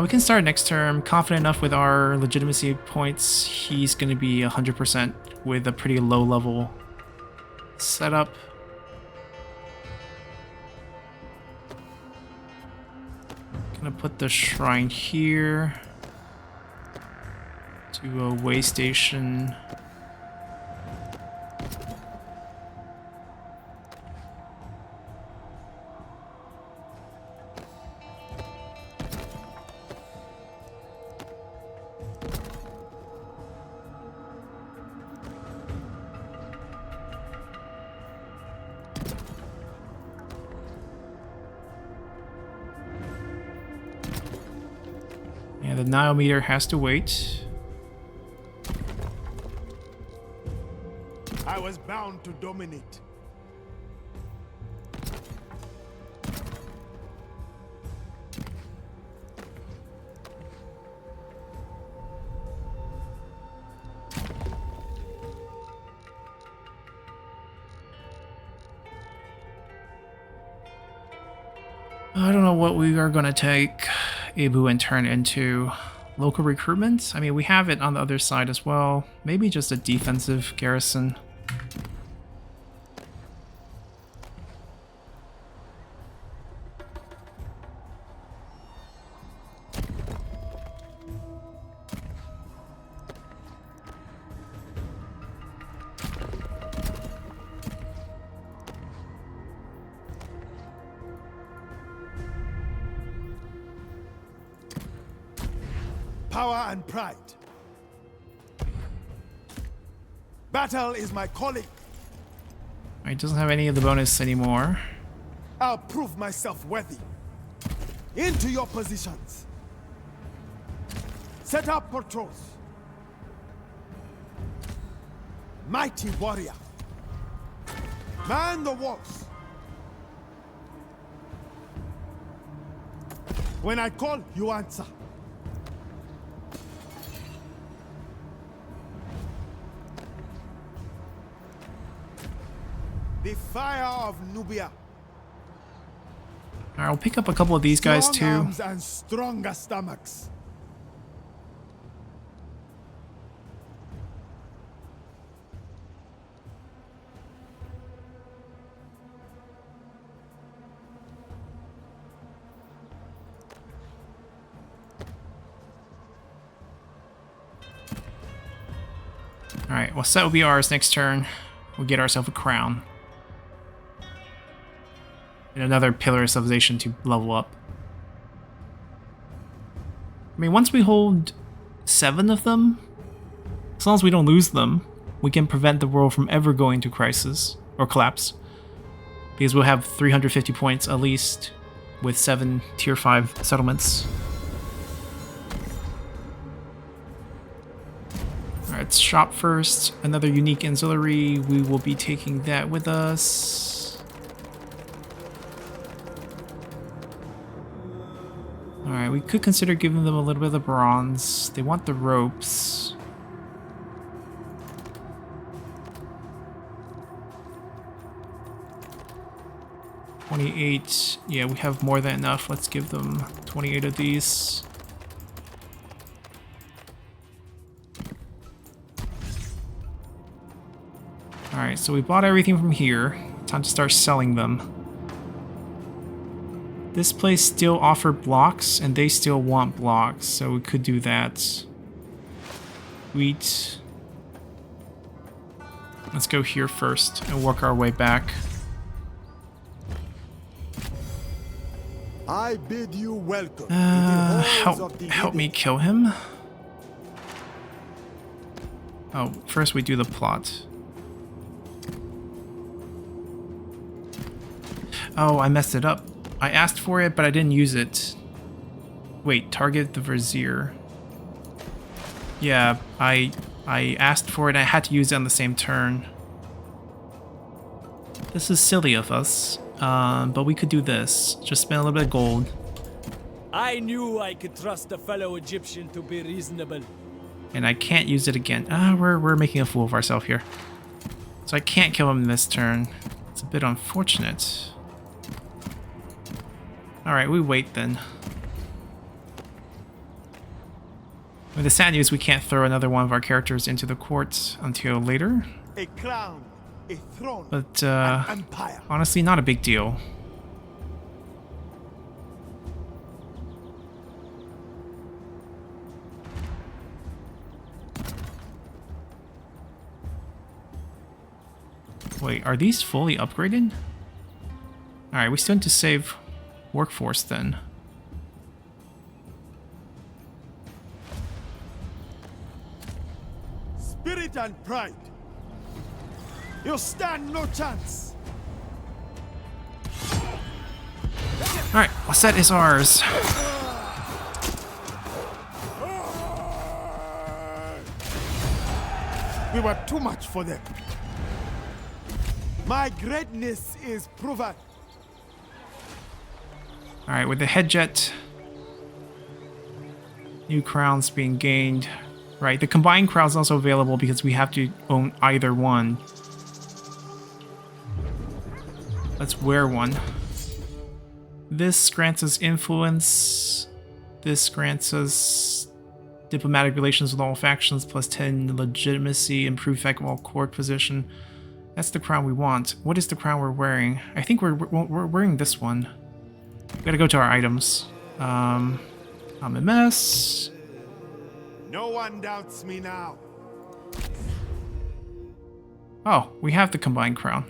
[SPEAKER 1] We can start next term. Confident enough with our legitimacy points. He's going to be 100% with a pretty low level setup. Gonna put the shrine here. To a way station. Yeah, the Nile meter has to wait.
[SPEAKER 2] I was bound to dominate.
[SPEAKER 1] I don't know what we are going to take Abu and turn into. Local recruitment? I mean, we have it on the other side as well. Maybe just a defensive garrison.
[SPEAKER 2] Power and pride. Battle is my calling.
[SPEAKER 1] It doesn't have any of the bonus anymore.
[SPEAKER 2] I'll prove myself worthy. Into your positions. Set up patrols. Mighty warrior. Man the walls. When I call, you answer. The fire of Nubia.
[SPEAKER 1] Alright, I'll pick up a couple of these guys
[SPEAKER 2] Strong
[SPEAKER 1] too.
[SPEAKER 2] arms and stronger stomachs.
[SPEAKER 1] Alright, well, that will be ours next turn. We'll get ourselves a crown. And another pillar of civilization to level up. I mean, once we hold 7 of them, as long as we don't lose them, we can prevent the world from ever going to crisis or collapse. Because we'll have 350 points at least with 7 tier 5 settlements. Alright, let's shop first. Another unique ancillary. We will be taking that with us. Alright, we could consider giving them a little bit of the bronze. They want the ropes. $28. Yeah, we have more than enough. Let's give them 28 of these. Alright, so we bought everything from here. Time to start selling them. This place still offered blocks, and they still want blocks, so we could do that. Wheat. Let's go here first and work our way back.
[SPEAKER 2] I bid you welcome. to the halls of the
[SPEAKER 1] Help me
[SPEAKER 2] hidden.
[SPEAKER 1] kill him. Oh, first we do the plot. Oh, I messed it up. I asked for it, but I didn't use it. Wait, target the Vizier. Yeah, I asked for it, I had to use it on the same turn. This is silly of us, but we could do this. Just spend a little bit of gold.
[SPEAKER 3] I knew I could trust a fellow Egyptian to be reasonable.
[SPEAKER 1] And I can't use it again. We're making a fool of ourselves here. So I can't kill him this turn. It's a bit unfortunate. Alright, we wait then. With the sad news, we can't throw another one of our characters into the court until later.
[SPEAKER 2] A crown, a throne,
[SPEAKER 1] But,
[SPEAKER 2] an empire.
[SPEAKER 1] honestly, not a big deal. Wait, are these fully upgraded? Alright, we still need to save workforce then.
[SPEAKER 2] Spirit and pride. You stand no chance.
[SPEAKER 1] Alright, Wasset is ours.
[SPEAKER 2] We were too much for them. My greatness is proven.
[SPEAKER 1] Alright, with the head jet, new crowns being gained. Right, the combined crown is also available because we have to own either one. Let's wear one. This grants us influence. This grants us diplomatic relations with all factions, plus 10 legitimacy, improved effect of all court position. That's the crown we want. What is the crown we're wearing? I think we're wearing this one. We gotta go to our items. Amenmesse.
[SPEAKER 2] No one doubts me now.
[SPEAKER 1] Oh, we have the combined crown.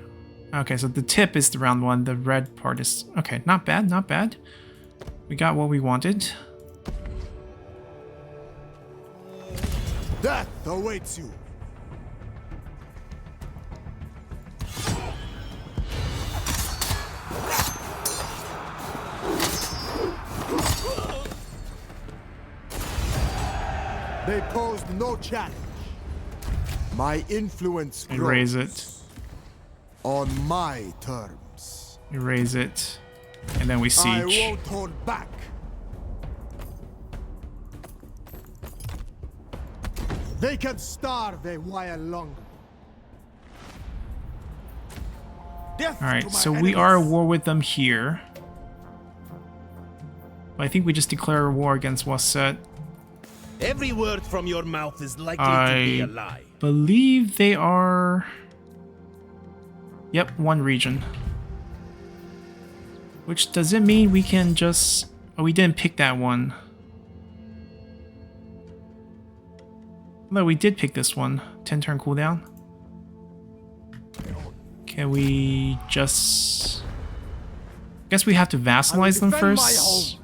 [SPEAKER 1] Okay, so the tip is the round one. The red part is... Okay, not bad, not bad. We got what we wanted.
[SPEAKER 2] Death awaits you. They posed no challenge. My influence
[SPEAKER 1] And
[SPEAKER 2] grows.
[SPEAKER 1] raise it.
[SPEAKER 2] On my terms.
[SPEAKER 1] We raise it, and then we
[SPEAKER 2] I
[SPEAKER 1] siege.
[SPEAKER 2] won't hold back. They can starve a while longer. Death
[SPEAKER 1] All
[SPEAKER 2] to
[SPEAKER 1] right,
[SPEAKER 2] my
[SPEAKER 1] so we are at
[SPEAKER 2] enemies.
[SPEAKER 1] war with them here. But I think we just declare a war against Wasset.
[SPEAKER 4] Every word from your mouth is likely to be a lie.
[SPEAKER 1] Believe they are... Yep, one region. Which does it mean we can just... Oh, we didn't pick that one. No, we did pick this one. 10 turn cooldown. Can we just... Guess we have to vassalize them
[SPEAKER 2] defend my
[SPEAKER 1] first.
[SPEAKER 2] home.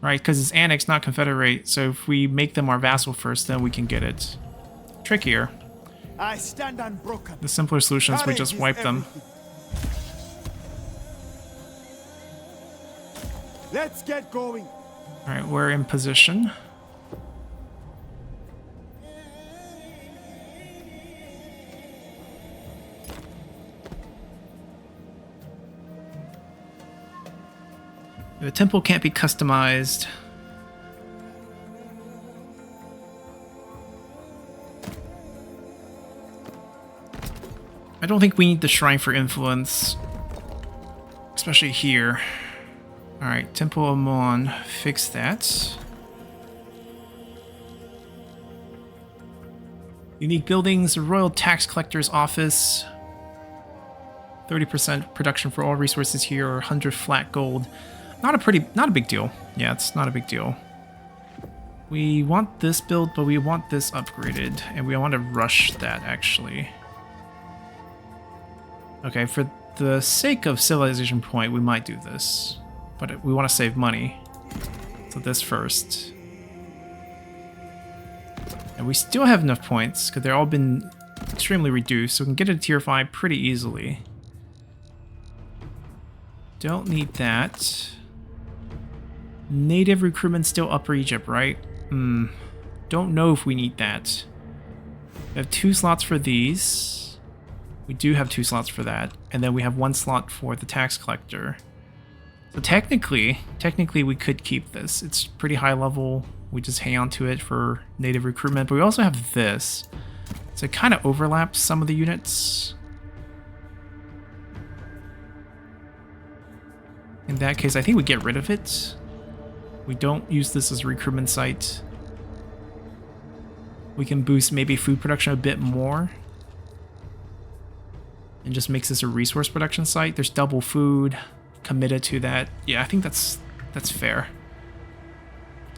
[SPEAKER 1] Right, because it's annexed, not confederate. So if we make them our vassal first, then we can get it. Trickier.
[SPEAKER 2] I stand unbroken.
[SPEAKER 1] The simpler solution is we
[SPEAKER 2] Courage
[SPEAKER 1] just
[SPEAKER 2] is
[SPEAKER 1] wipe them.
[SPEAKER 2] everything. Let's get going.
[SPEAKER 1] Alright, we're in position. The temple can't be customized. I don't think we need the shrine for influence. Especially here. Alright, Temple of Amon, fix that. Unique buildings, Royal Tax Collector's Office. 30% production for all resources here, or 100 flat gold. Not a big deal. Yeah, it's not a big deal. We want this build, but we want this upgraded, and we want to rush that, actually. Okay, for the sake of civilization point, we might do this. But we want to save money. So this first. And we still have enough points, because they've all been extremely reduced, so we can get a tier 5 pretty easily. Don't need that. Native recruitment still Upper Egypt, right? Don't know if we need that. We have 2 slots for these. We do have 2 slots for that. And then we have 1 slot for the tax collector. So technically we could keep this. It's pretty high level. We just hang on to it for native recruitment. But we also have this. So it kind of overlaps some of the units. In that case, I think we get rid of it. We don't use this as a recruitment site. We can boost maybe food production a bit more. And just makes this a resource production site. There's double food. Committed to that. Yeah, I think that's fair.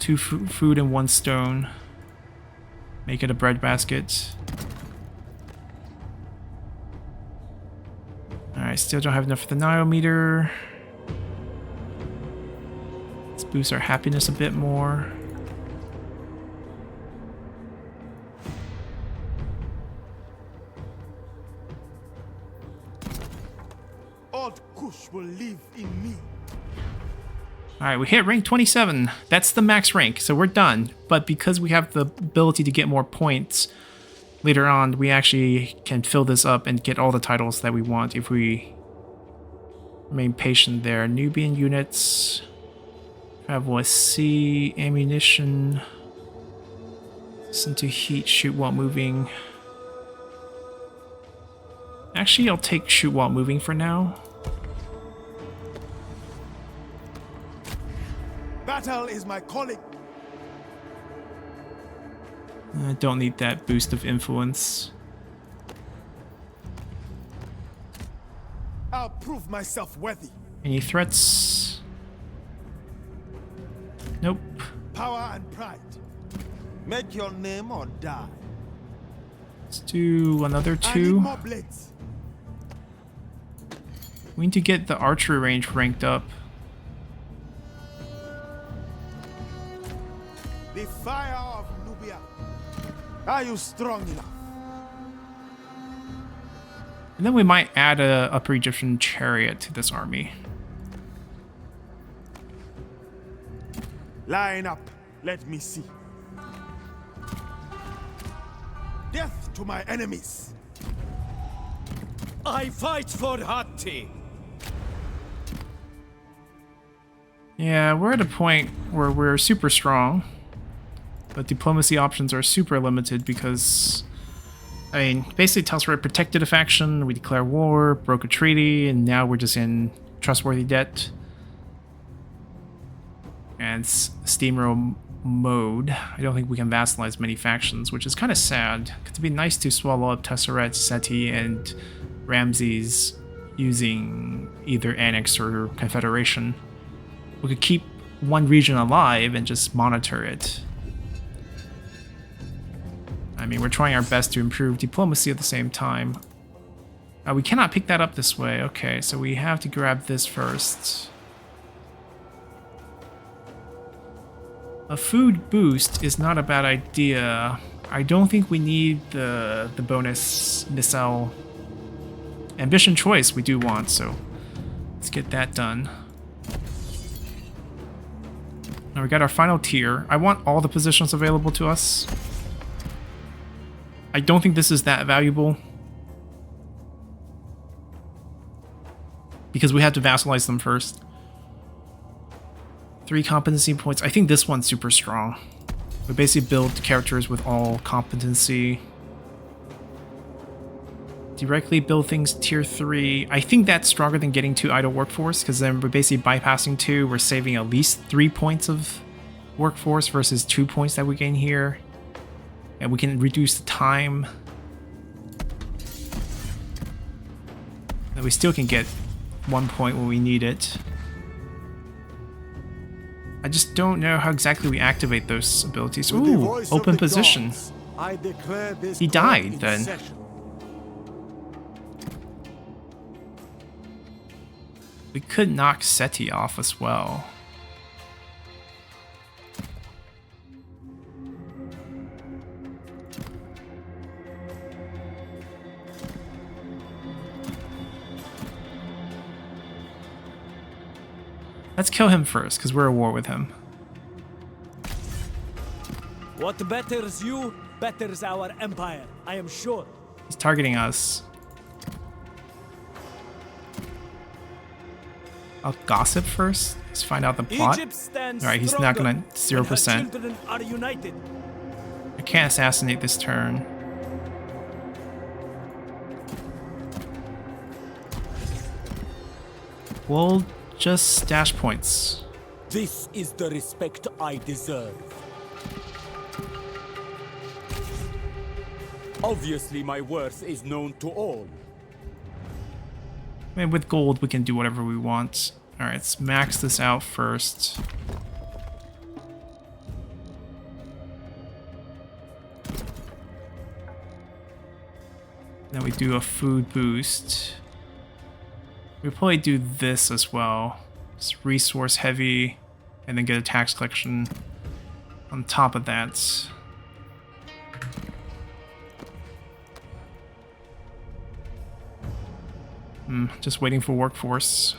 [SPEAKER 1] 2 food and 1 stone. Make it a breadbasket. Alright, still don't have enough for the Nile meter. Let's boost our happiness a bit more.
[SPEAKER 2] Old Kush will live in me.
[SPEAKER 1] Alright, we hit rank 27. That's the max rank, so we're done. But because we have the ability to get more points later on, we actually can fill this up and get all the titles that we want if we remain patient there. Nubian units. Travel with sea, ammunition. Listen to heat, shoot while moving. Actually, I'll take shoot while moving for now.
[SPEAKER 2] Battle is my calling.
[SPEAKER 1] I don't need that boost of influence.
[SPEAKER 2] I'll prove myself worthy.
[SPEAKER 1] Any threats? Nope.
[SPEAKER 2] Power and pride. Make your name or die.
[SPEAKER 1] Let's do another
[SPEAKER 2] I need
[SPEAKER 1] 2.
[SPEAKER 2] more blades.
[SPEAKER 1] We need to get the archery range ranked up.
[SPEAKER 2] The fire of Nubia. Are you strong enough?
[SPEAKER 1] And then we might add a Upper Egyptian chariot to this army.
[SPEAKER 2] Line up. Let me see. Death to my enemies.
[SPEAKER 3] I fight for Hatti.
[SPEAKER 1] Yeah, we're at a point where we're super strong, but diplomacy options are super limited because, I mean, basically tells us we protected a faction, we declare war, broke a treaty, and now we're just in trustworthy debt. And it's steamroll mode. I don't think we can vassalize many factions, which is kind of sad. It'd be nice to swallow up Tesseret, Seti, and Ramses using either Annex or Confederation. We could keep one region alive and just monitor it. I mean, we're trying our best to improve diplomacy at the same time. We cannot pick that up this way. Okay, so we have to grab this first. A food boost is not a bad idea. I don't think we need the bonus missile. Ambition choice we do want, so let's get that done. Now we got our final tier. I want all the positions available to us. I don't think this is that valuable, because we have to vassalize them first. 3 competency points. I think this one's super strong. We basically build characters with all competency. Directly build things tier 3. I think that's stronger than getting 2 idle workforce, because then we're basically bypassing 2. We're saving at least 3 points of workforce versus 2 points that we gain here. And we can reduce the time. And we still can get 1 point when we need it. I just don't know how exactly we activate those abilities. Ooh, open position. He died then. We could knock Seti off as well. Let's kill him first, because we're at war with him.
[SPEAKER 3] What betters you, betters our empire, I am sure.
[SPEAKER 1] He's targeting us. I'll gossip first. Let's find out the plot. Alright, he's not gonna 0%.
[SPEAKER 3] Children are united.
[SPEAKER 1] I can't assassinate this turn. We'll just stash points.
[SPEAKER 3] This is the respect I deserve. Obviously, my worth is known to all.
[SPEAKER 1] I mean, with gold, we can do whatever we want. Alright, let's max this out first. Then we do a food boost. We'll probably do this as well. It's resource heavy, and then get a tax collection on top of that. Just waiting for workforce.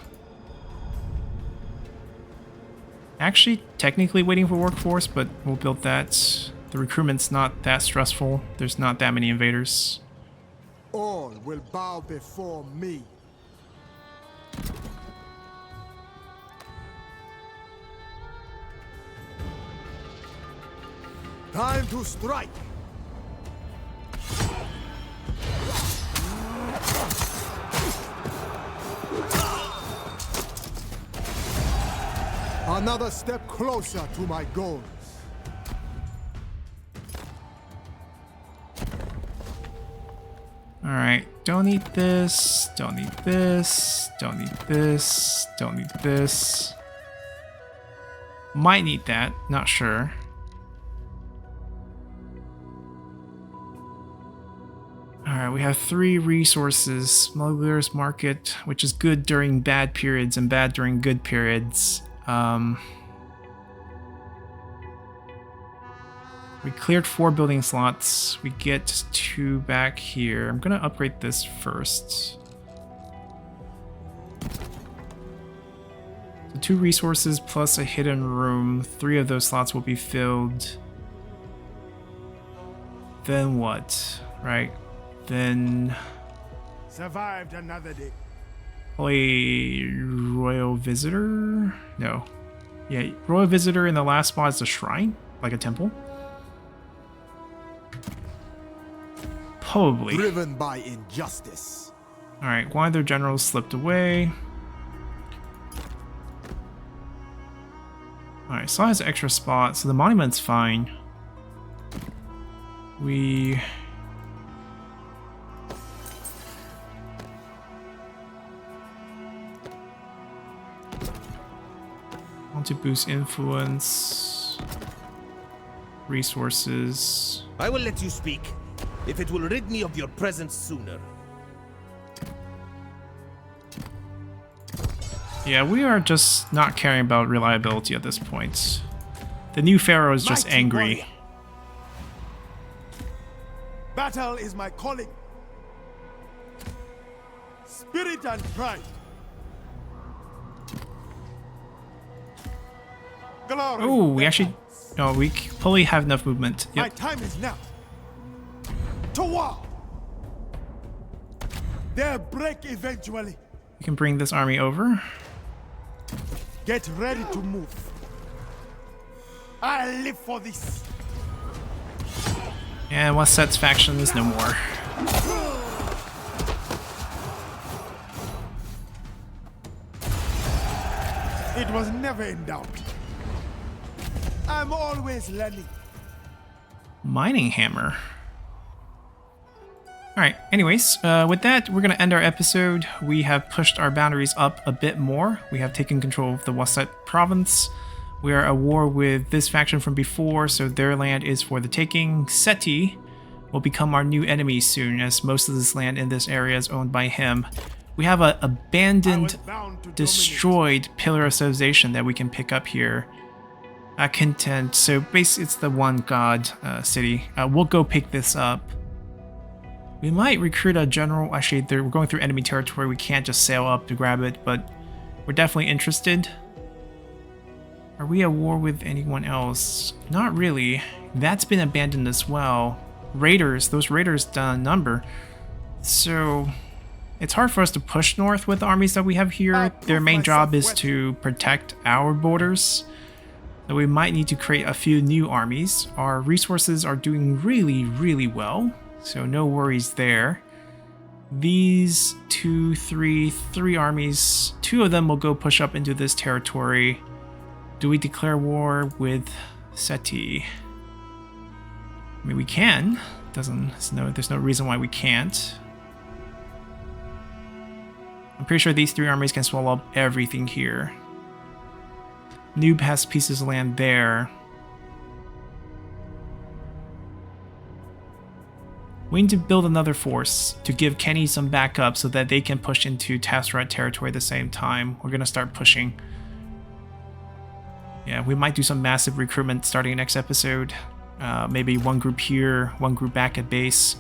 [SPEAKER 1] Actually, technically waiting for workforce, but we'll build that. The recruitment's not that stressful. There's not that many invaders.
[SPEAKER 2] All will bow before me. Time to strike! Another step closer to my goals.
[SPEAKER 1] Alright, don't need this, don't need this, don't need this, don't need this. Might need that, not sure. Alright, we have 3 resources. Smuggler's Market, which is good during bad periods and bad during good periods. We cleared 4 building slots. We get 2 back here. I'm gonna upgrade this first. So 2 resources plus a hidden room. 3 of those slots will be filled. Then what? Right? Then
[SPEAKER 2] Survived another day.
[SPEAKER 1] Play Royal Visitor? No. Yeah, Royal Visitor in the last spot is a shrine, like a temple. Probably.
[SPEAKER 2] Driven by injustice.
[SPEAKER 1] Alright, one of their generals slipped away. Alright, Saw has an extra spot, so the monument's fine. We... want to boost influence, resources.
[SPEAKER 4] I will let you speak, if it will rid me of your presence sooner.
[SPEAKER 1] Yeah, we are just not caring about reliability at this point. The new Pharaoh is just
[SPEAKER 2] Mighty
[SPEAKER 1] angry.
[SPEAKER 2] warrior. Battle is my calling. Spirit and pride. Glory
[SPEAKER 1] Oh, we
[SPEAKER 2] and
[SPEAKER 1] actually... No, we probably have enough movement.
[SPEAKER 2] My
[SPEAKER 1] Yep.
[SPEAKER 2] time is now. To war. Their break eventually.
[SPEAKER 1] We can bring this army over.
[SPEAKER 2] Get ready to move. I live for this.
[SPEAKER 1] And Waset's faction is no more.
[SPEAKER 2] It was never in doubt. I'm always learning.
[SPEAKER 1] Mining hammer. Alright, anyways, with that, we're going to end our episode. We have pushed our boundaries up a bit more. We have taken control of the Waset province. We are at war with this faction from before, so their land is for the taking. Seti will become our new enemy soon, as most of this land in this area is owned by him. We have an abandoned, destroyed pillar of civilization that we can pick up here. Content, so basically it's the one god city. We'll go pick this up. We might recruit a general. Actually, we're going through enemy territory. We can't just sail up to grab it, but we're definitely interested. Are we at war with anyone else? Not really. That's been abandoned as well. Raiders, those raiders done a number. So it's hard for us to push north with the armies that we have here. Their main job is to protect our borders. So we might need to create a few new armies. Our resources are doing really, really well. So no worries there. These three armies, 2 of them will go push up into this territory. Do we declare war with Seti? I mean, we can. There's no reason why we can't. I'm pretty sure these 3 armies can swallow up everything here. Noob has pieces of land there. We need to build another force to give Kenny some backup so that they can push into Tasrat territory at the same time. We're going to start pushing. Yeah, we might do some massive recruitment starting next episode. Maybe one group here, one group back at base.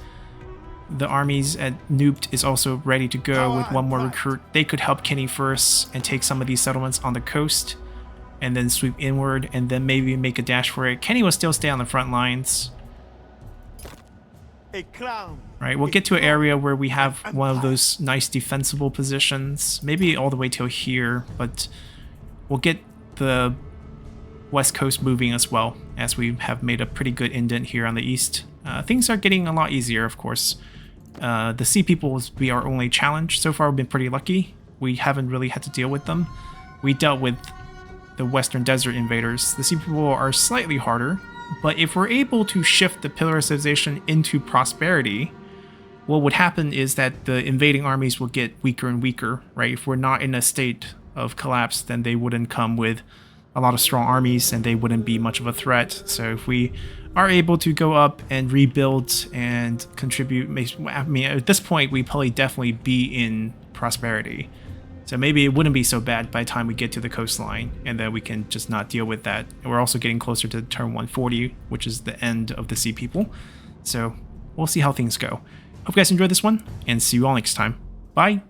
[SPEAKER 1] The armies at Noob is also ready to go with one more recruit. They could help Kenny first and take some of these settlements on the coast. And then sweep inward and then maybe make a dash for it. Kenny will still stay on the front lines.
[SPEAKER 2] A clown.
[SPEAKER 1] Right, we'll get to an area where we have one of those nice defensible positions. Maybe all the way till here, but we'll get the west coast moving as well, as we have made a pretty good indent here on the east. Things are getting a lot easier, of course. The sea people will be our only challenge. So far, we've been pretty lucky. We haven't really had to deal with them. We dealt with the Western Desert invaders. The sea people are slightly harder, but if we're able to shift the Pillar of Civilization into prosperity, what would happen is that the invading armies will get weaker and weaker, right? If we're not in a state of collapse, then they wouldn't come with a lot of strong armies and they wouldn't be much of a threat. So if we are able to go up and rebuild and contribute, I mean, at this point, we probably definitely be in prosperity. So maybe it wouldn't be so bad by the time we get to the coastline, and then we can just not deal with that. And we're also getting closer to turn 140, which is the end of the Sea People. So we'll see how things go. Hope you guys enjoyed this one, and see you all next time. Bye!